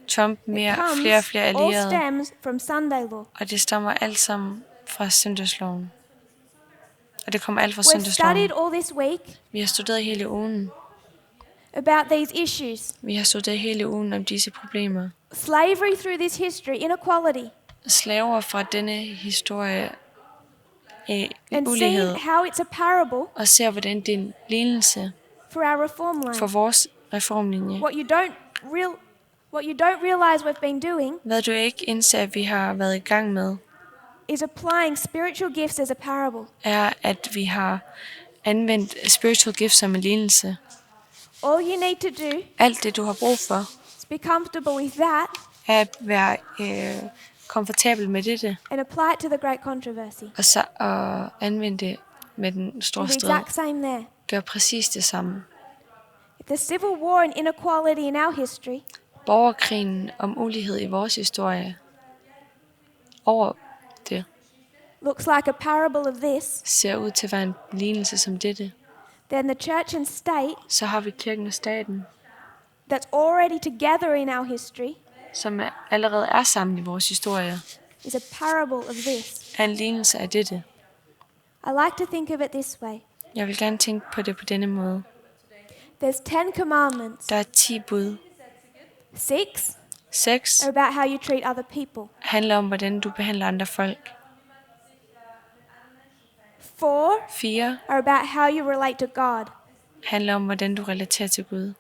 Trump flere og flere All allierede, stems from Sunday law. og det stammer alt sammen fra søndagsloven. Og det kommer alt fra We've søndagsloven. studied all this week Vi har studeret hele ugen. about these issues. Vi har studeret hele ugen om disse problemer. Slavery through this history, inequality, Slaver fra denne historie af and ulighed, seen how it's a parable og ser, hvordan det er en lignelse for our reform for line. vores reformlinje. What you don't realize we've been doing Hvad du ikke indser, at vi har været i gang med, is applying spiritual gifts as a parable. er, at vi har anvendt spiritual gifts som en lignelse. All you need to do Alt det, du har brug for, is be comfortable with that er at være komfortabel med dette, and apply it to the great controversy. og anvende det med den store The strid. exact same there. Gør præcis det samme. The civil war and inequality in our history Borgerkrigen om ulighed i vores historie, over det, looks like a parable of this. ser ud til at være en lignelse som dette. Then the church and state Så har vi kirken og staten, that's already together in our history som allerede er sammen i vores historie, is a parable of this. er en lignelse af dette. I like to think of it this way. Jeg vil gerne tænke på det på denne måde. There's 10 commandments. Der er 10 bud. 6 6 are about how you treat other people. handler om, hvordan du behandler andre folk. 4 4 are about how you relate to God. handler om, hvordan du relaterer til Gud.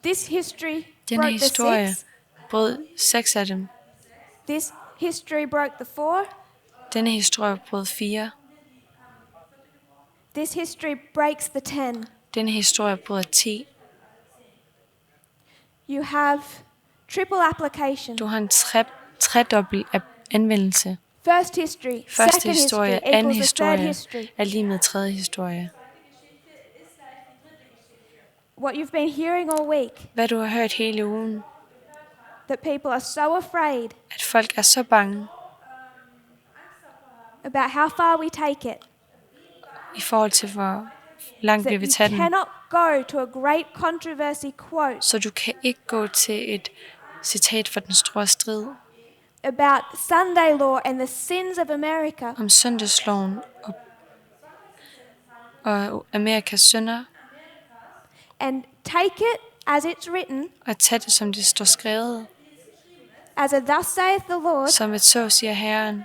This history Denne broke the historie 6. brød 6 af dem. This history broke the 4. Denne historie brød 4. This history breaks the 10. Denne historie bryder 10. You have triple application. Du har en tredobbelt anvendelse. First history, Første second historie, history anden equals the third historie history. er lige med tredje historie. What you've been hearing all week, Hvad du har hørt hele ugen, that people are so afraid at folk er så bange about how far we take it, i forhold til, hvor langt vi that vil you tage den. cannot go to a great controversy quote Så du kan ikke gå til et citat fra den store strid about Sunday law and the sins of America om søndagsloven og Amerikas synder, and take it as it's written, og tage det, som det står skrevet, as a thus saith the Lord, som et så siger Herren,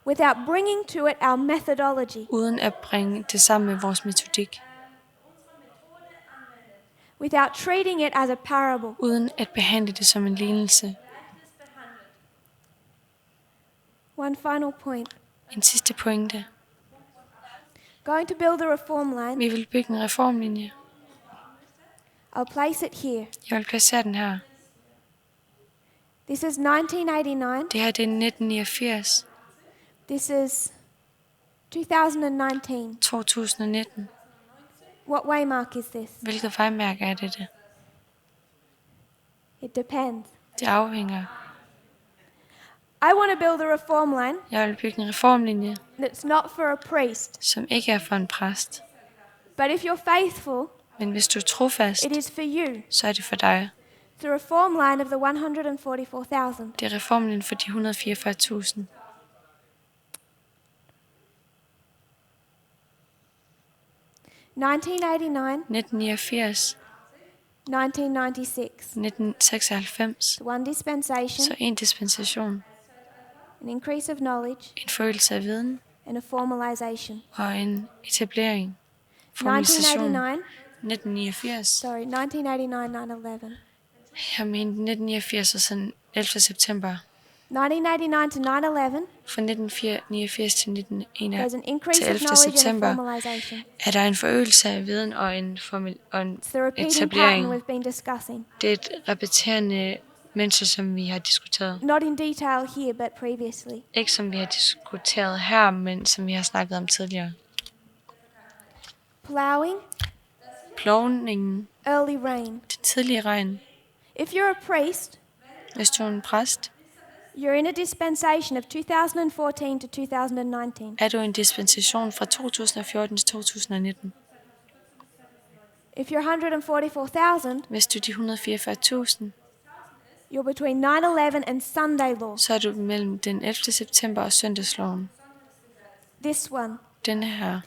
without bringing to it our methodology, uden at bringe det sammen med vores metodik, without treating it as a parable. uden at behandle det som en lignelse. One final point. En sidste pointe. Going to build a reform line. Vi vil bygge en reformlinje. I'll place it here. Jeg vil placere den her. This is 1989. Det her det er 1989, This is 2019. 2019. What waymark is this? Hvilket vejmærke er det? It depends. Det afhænger. I want to build a reform line Jeg vil bygge en reformlinje, that's not for a priest. som ikke er for en præst. But if you're faithful, Men hvis du er trofast, it is for you. så er det for dig. The reform line of the 144,000. Det er reformlinjen for de 144.000. $1989, 1989, 1996. 1996. The one dispensation, Så en dispensation, an increase of knowledge, en forøgelse af viden and a formalization. og en etablering. Formalisation. 1989, 1989. 1989, 9/11. Jeg mener 1989 og sådan 11. september. 1989 to 9/11, Fra 1989 til there's 1991 an increase til of 11. knowledge and a september formalization. er der en forøgelse af viden og en It's the repeating pattern etablering. we've been discussing. Det er et repeterende mønster, som vi har diskuteret. Not in detail here, but previously. Ikke som vi har diskuteret her, men som vi har snakket om tidligere. Plowing, Plovningen, early rain. det tidlige regn. If you're a priest, Hvis du er en præst, you're in a dispensation of 2014 to 2019. er du en dispensation fra 2014 til 2019. If you're 144,000, Hvis du er de 144.000, you're between 9/11 and Sunday law. så er du mellem den 11. september og søndagsloven. This one. Denne her.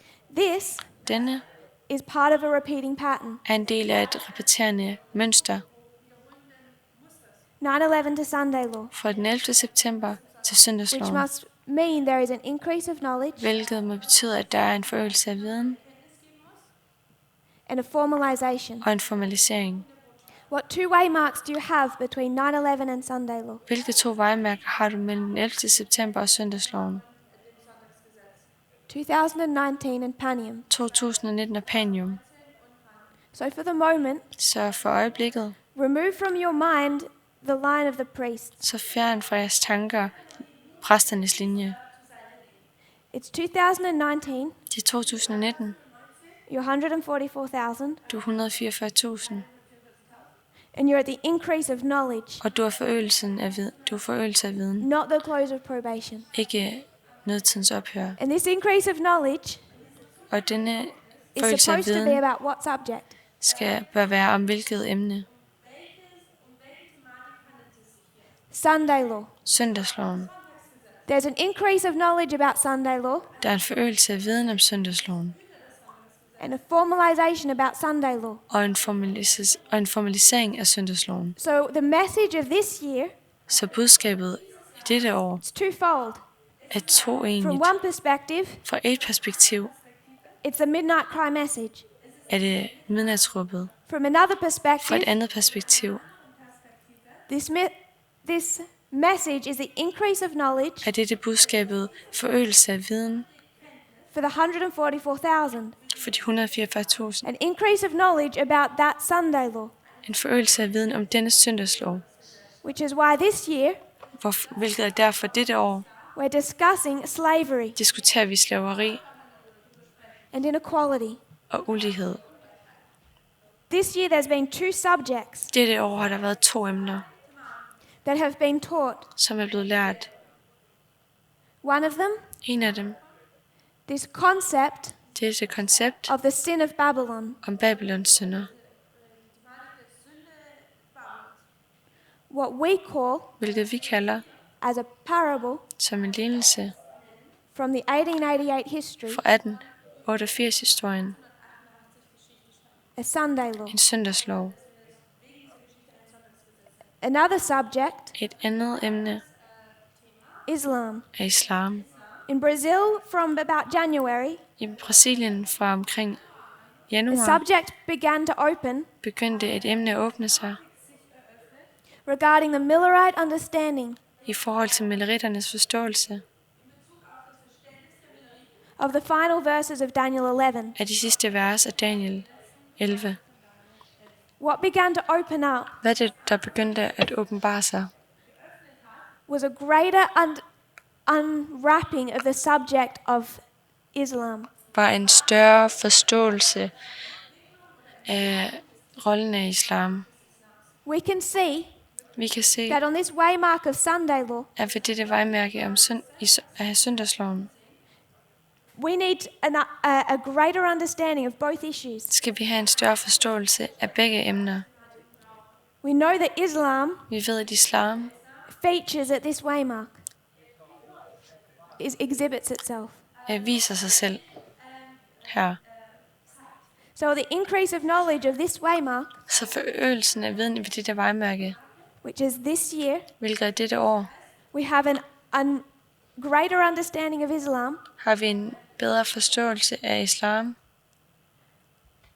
Denne is part of a repeating pattern. Er en del af et repeterende mønster 9/11 to Sunday law, fra den 11. september til which søndagsloven, must mean there is an increase of knowledge hvilket må betyde, at der er en forøgelse af viden and a formalization. og en formalisering. What two waymarks do you have between 9/11 and Sunday law? Hvilke to vejmærker har du mellem den 11. september og søndagsloven? 2019 and Panium. 2019 og Panium. So for the moment, Så for øjeblikket, remove from your mind the line of the priest. så fjern fra jeres tanker præsternes linje. It's 2019, Det er 2019. you're 144,000, Du er 144.000. and you're at the increase of knowledge, Og du er forøgelsen af viden. Du er forøgelse af viden. not the close of probation. Ikke nødtidens ophør. And this increase of knowledge Og denne is forøgelse af supposed to be viden about what subject? bør være om hvilket emne. Sunday law. Søndagsloven. There's an increase of knowledge about Sunday law, Der er en forøgelse af viden om søndagsloven. and a formalization about Sunday law. og en formalisering af søndagsloven. So the message of this year Så budskabet i dette år is twofold. er From toenigt. one perspective, Fra et perspektiv it's the midnight cry message. er det midnatsråbet. From another Fra et perspective, andet perspektiv this message is the increase of knowledge er dette budskabet forøgelse af viden for the 144,000. for de 144.000. An increase of knowledge about that Sunday law, En forøgelse af viden om denne søndagslov, which is why this year hvilket er derfor dette år we're discussing slavery diskuterer vi slaveri and inequality. og ulighed. This year there's been two subjects Dette år har der været 2 emner, that have been taught. som er blevet lært. One of them, En af dem, this concept det er det koncept of the sin of Babylon, om Babylons synder, what we call hvilket vi kalder as a parable som en lignelse from the 1888 history, fra 1888-historien, a Sunday law. en søndagslov. Another subject, Et andet emne Islam. er islam. In Brazil, from about January, I Brasilien fra omkring the januar subject began to open begyndte et emne at åbne sig regarding the Millerite understanding i forhold til milleritternes forståelse of the final verses of Daniel 11. af de sidste vers af Daniel 11. What began to open up Hvad det, der begyndte at åbenbare sig, was a greater unwrapping of the subject of Islam. var en større forståelse af rollen af islam. We can see Vi kan se, that on this waymark of Sunday law, at ved dette vejmærke om af søndagsloven, we need a greater understanding of both issues. skal vi have en større forståelse af begge emner. We know that Islam Vi ved, at islam features at this waymark, exhibits itself. viser sig selv her. So the increase of knowledge of this waymark, Så forøgelsen af viden ved dette vejmærke, which is this year, hvilket er dette år, we have an greater understanding of Islam har vi en bedre forståelse af islam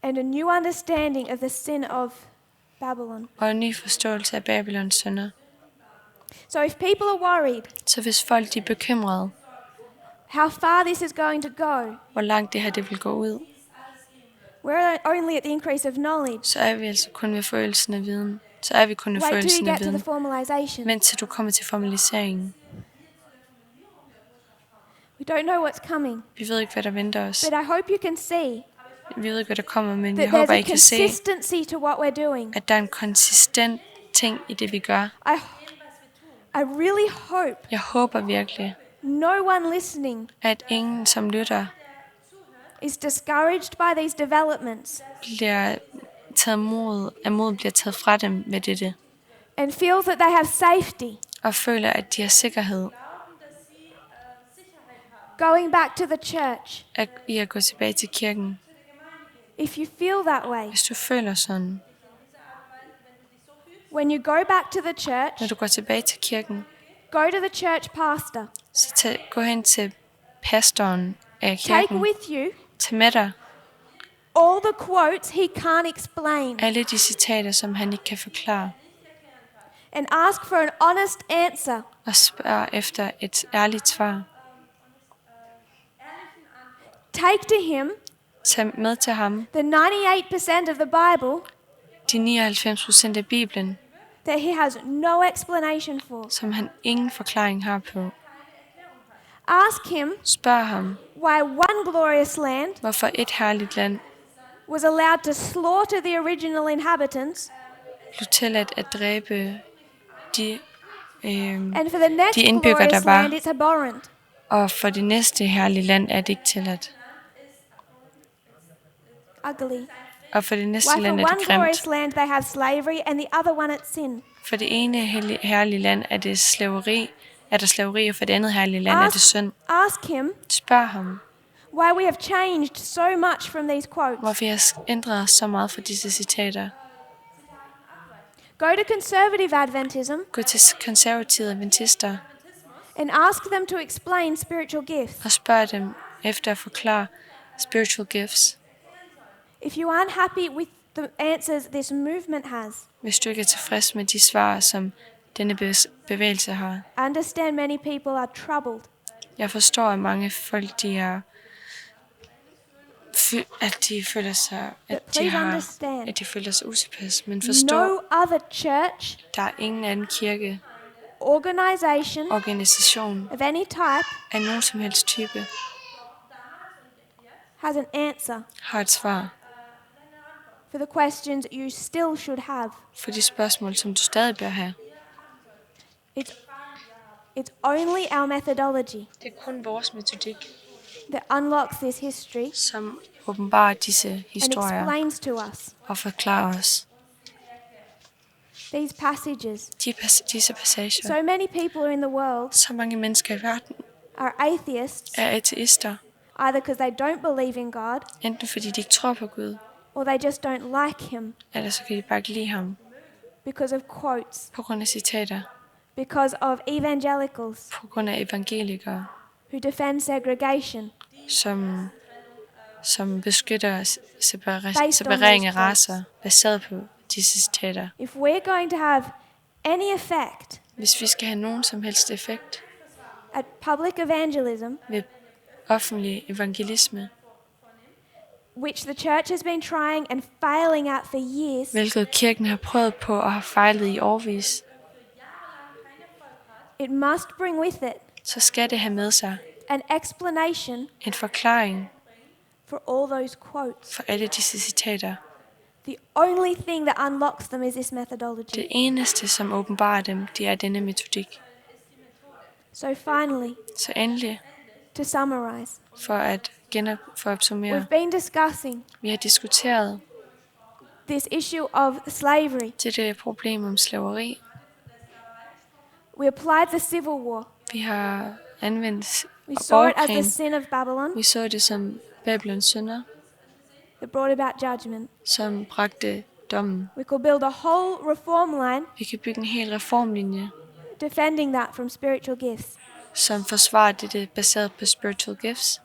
and a new understanding of the sin of Babylon. og en ny forståelse af Babylons synder. So if people are worried Så hvis folk de er bekymrede, how far this is going to go, hvor langt det her det vil gå ud, we're only at the increase of knowledge. så er vi altså kun ved forøgelsen af viden. Så er vi kun ved Wait till forøgelsen you af get to the viden. formalization. Men til du kommer til formaliseringen. We don't know what's coming, Vi ved ikke, hvad der venter os. but I hope you can see Vi ved ikke, hvad der kommer, men that jeg there's håber, a I kan se, consistency to what we're doing. at der er en konsistent ting i det, vi gør. I really hope Jeg håber virkelig, no one listening at ingen, som lytter, is discouraged by these developments bliver taget mod bliver taget fra dem ved dette, and feels that they have safety og føler, at de har sikkerhed going back to the church. i at gå tilbage til kirken. If you feel that way, Hvis du føler sådan, when you go back to the church, når du går tilbage til kirken, go to the church pastor. så gå hen til pastoren af Take kirken. with you Tag med dig all the quotes he can't explain alle de citater, som han ikke kan forklare, and ask for an honest answer. og spørg efter et ærligt svar. Take to him Tag med til ham the 98% of the Bible de 99% af Bibelen, that he has no explanation for. som han ingen forklaring har på. Ask him Spørg ham, why one glorious land hvorfor et herligt land was allowed to slaughter the original inhabitants, blev tilladt at dræbe de and for the next de indbyggere, der glorious var, land it's abhorrent. og for det næste herlige land er det ikke tilladt. Ugly. Og for det næste Why for land er one det glorious grimt. land they have slavery, and the other one it's sin. For det ene herlige land er det slaveri, og for det andet herlige land er det synd. Ask him Spørg ham, Why we have changed so much from these quotes. Hvor vi har ændret os så meget fra disse citater. Go to conservative Adventism Gå til konservative adventister and ask them to explain spiritual gifts. og spørg dem efter at forklare spiritual gifts. If you aren't happy with the answers this movement has, Hvis du ikke er tilfreds med de svar, som denne bevægelse har. understand many people are troubled. Jeg forstår, at mange folk, at de føler sig, at de føler sig utilpas. Men forstå, No other church, der er ingen anden kirke, organisation organisation of any type af nogen som helst type, has an answer har et svar for the questions you still should have. for de spørgsmål, som du stadig bør have. It's only our methodology Det er kun vores metodik, that unlocks this history som åbenbarer disse and historier explains to us og forklarer os these passages. disse passager. So many people in the world Så mange mennesker i verden are atheists, er ateister, either because they don't believe in God enten fordi de ikke tror på Gud, or they just don't like Him eller så kan de bare ikke lide ham because of quotes, på grund af citater, because of evangelicals på grund af evangelikere, who defend segregation som beskytter on separering af those racer, baseret på disse citater. If we're going to have any effect Hvis vi skal have nogen som helst effekt at public evangelism, ved offentlig evangelisme, which the church has been trying and failing at for years, hvilket kirken har prøvet på og har fejlet i årevis, it must bring with it så skal det have med sig an explanation en forklaring for all those quotes. for alle disse citater. The only thing that unlocks them is this methodology. Det eneste, som åbenbarer dem, det er denne metodik. So finally, Så endelig, to summarize, for at opsummere, we've been discussing vi har diskuteret this issue of slavery. det problem om slaveri. We applied the Civil War. Vi har anvendt We saw it as the borgerkrigen. sin of Babylon Vi så det som Babylons synder, that brought about judgment. som bragte dommen. We could build a whole reform line Vi kan bygge en hel reformlinje, defending that from spiritual gifts. som forsvarer det baseret på spiritual gifts.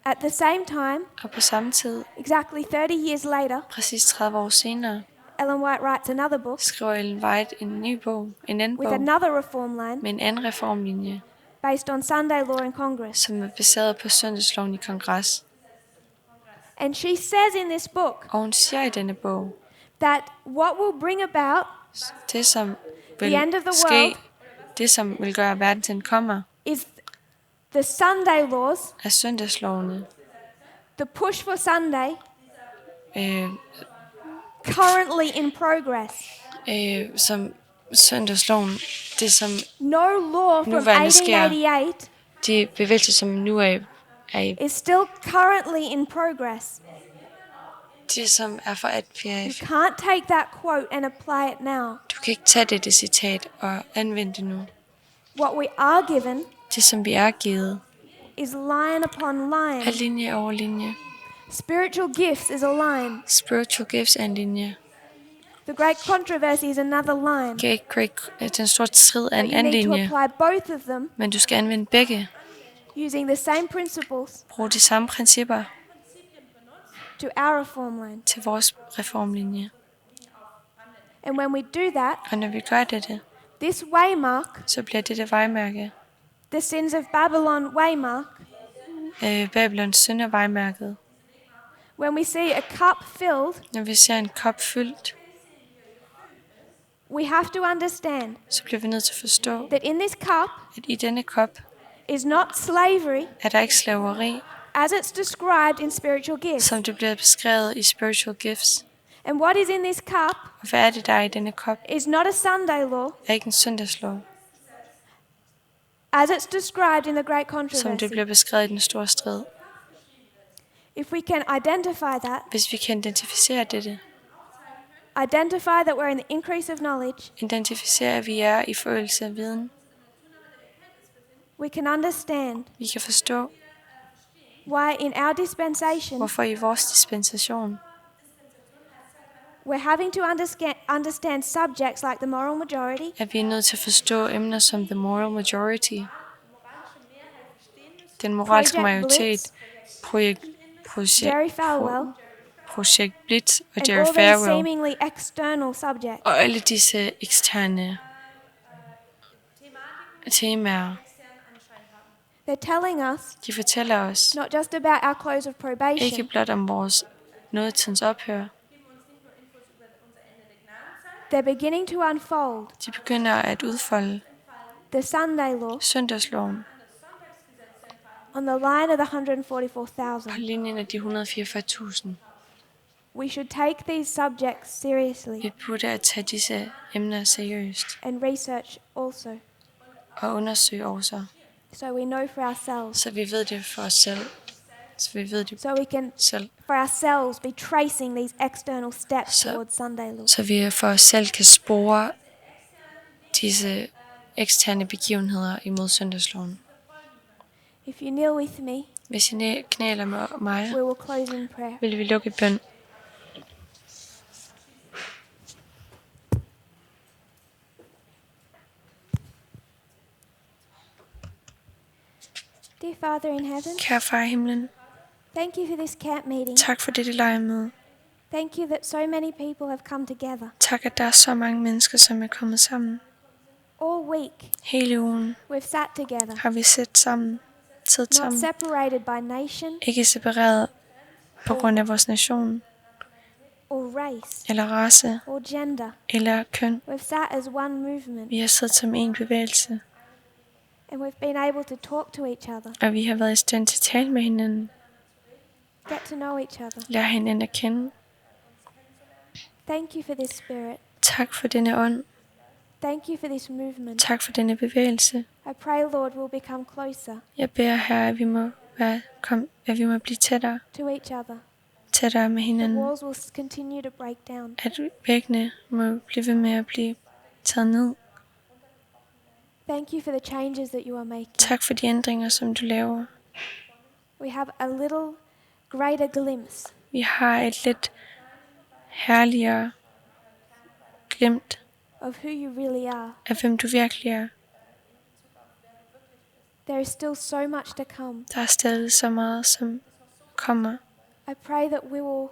At the same time, Og på samme tid, exactly 30 years later, præcis 30 år senere, Ellen White writes another book skriver Ellen White en anden with bog another reform line med en anden reformlinje, based on Sunday law in Congress. som er baseret på søndagsloven i kongres. And she says in this book Og hun siger i denne bog, that what will bring about det som The end of the vil ske, world. det som vil gøre, at verden kommer, is the Sunday laws, er søndagslovene, the push for Sunday, øh, currently in progress. som søndagsloven, det som No law from Nuværende sker. 1888 de bevægelser, som nu er i is still currently in progress. det, som er fra You 1888. can't take that quote and apply it now. Du kan ikke tage dette citat og anvende det nu. What we are given Det, som vi er givet, is line upon er line. linje over linje. Spiritual gifts is a line. Spiritual gifts er en linje. The great controversy is another line. Den store strid er en But you anden need to linje, apply both of them men du skal anvende begge. using the same principles Brug de samme principper to our reform line. til vores reformlinje. And when we do that, Og når vi gør dette, this waymark, så bliver dette vejmærke, the sins of Babylon waymark, Babylons syndevejmærket. when we see a cup filled, Når vi ser en kop fyldt, we have to understand så bliver vi nødt til at forstå, that in this cup at i denne kop is not slavery er der ikke slaveri, as it's described in spiritual gifts. som det bliver beskrevet i spiritual gifts. And what is in this cup Og hvad er det, der er i denne kop? is not a Sunday law Er ikke en søndagslov, as it's described in the great som det controversy. bliver beskrevet i den store strid. If we can identify that, Hvis vi kan identificere dette, identify that we're in the increase of knowledge, identificere, at vi er i forøgelse af viden, We can understand Vi kan forstå, why in our dispensation hvorfor i vores dispensation, we're having to understand subjects like the moral majority, at vi er nødt til at forstå emner som the moral majority, den moralske Project majoritet, projekt Jerry Falwell, projekt Blitz og and Jerry all these Farwell, seemingly external subjects. og alle disse eksterne temaer. They're telling us De fortæller os not just about our close of ikke probation, blot om vores nådetidens ophør. they're beginning to unfold De begynder at udfolde the Sunday law søndagsloven on the line of the på 144,000. linjen af de 144.000. We should take these subjects seriously Vi burde at tage disse emner seriøst and research also, og undersøge også, so we know for ourselves, så vi ved det for os selv. Så vi ved det so we can selv. for ourselves be tracing these external steps So- towards Sunday law. Så vi for os selv kan spore disse eksterne begivenheder imod søndagsloven. If you kneel with me, Hvis I knæler med mig, we will close in prayer. vil vi lukke i bøn. Dear Father in heaven, Kære far i himlen, thank you for this camp meeting. tak for dette lejrmøde. Thank you that so many people have come together. Tak, at der er så mange mennesker, som er kommet sammen. All week, Hele ugen we've sat together, har vi siddet sammen. not separated by nation Ikke separeret på grund af vores nation, or race eller race, or gender. eller køn. We've sat as one movement, Vi har siddet som en bevægelse, and we've been able to talk to each other, og vi har været i stand til at tale med hinanden, get to know each other. lære hinanden at kende. Thank you for this spirit. Tak for denne ånd. Thank you for this movement. Tak for denne bevægelse. I pray, Lord, we'll become closer Jeg beder her, at vi må blive tættere med The hinanden. walls will continue to break down. At væggene må blive ved med at blive taget ned. Thank you for the changes that you are making. Tak for de ændringer, som du laver. We have a little greater glimpse Vi har et lidt herligere glimt of who you really are. af, hvem du virkelig er. There is still so much to come. Der er stadig så meget, som kommer. I pray that we will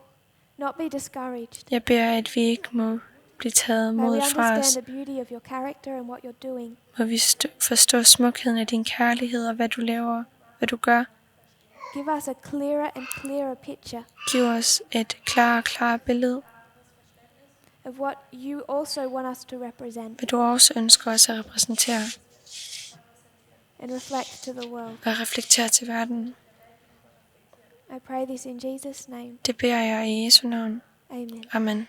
not be discouraged. Jeg beder, at vi ikke må blive taget May we mod fra os. understand the beauty of your character and what you're doing. Må vi forstå smukheden af din kærlighed og hvad du laver, hvad du gør. Give us a clearer and clearer picture Giv os et klarere billede, of what you also want us to represent hvad du også ønsker os at repræsentere and reflect to the world. og reflektere til verden. I pray this in Jesus' name. Det beder jeg i Jesu navn. Amen. Amen.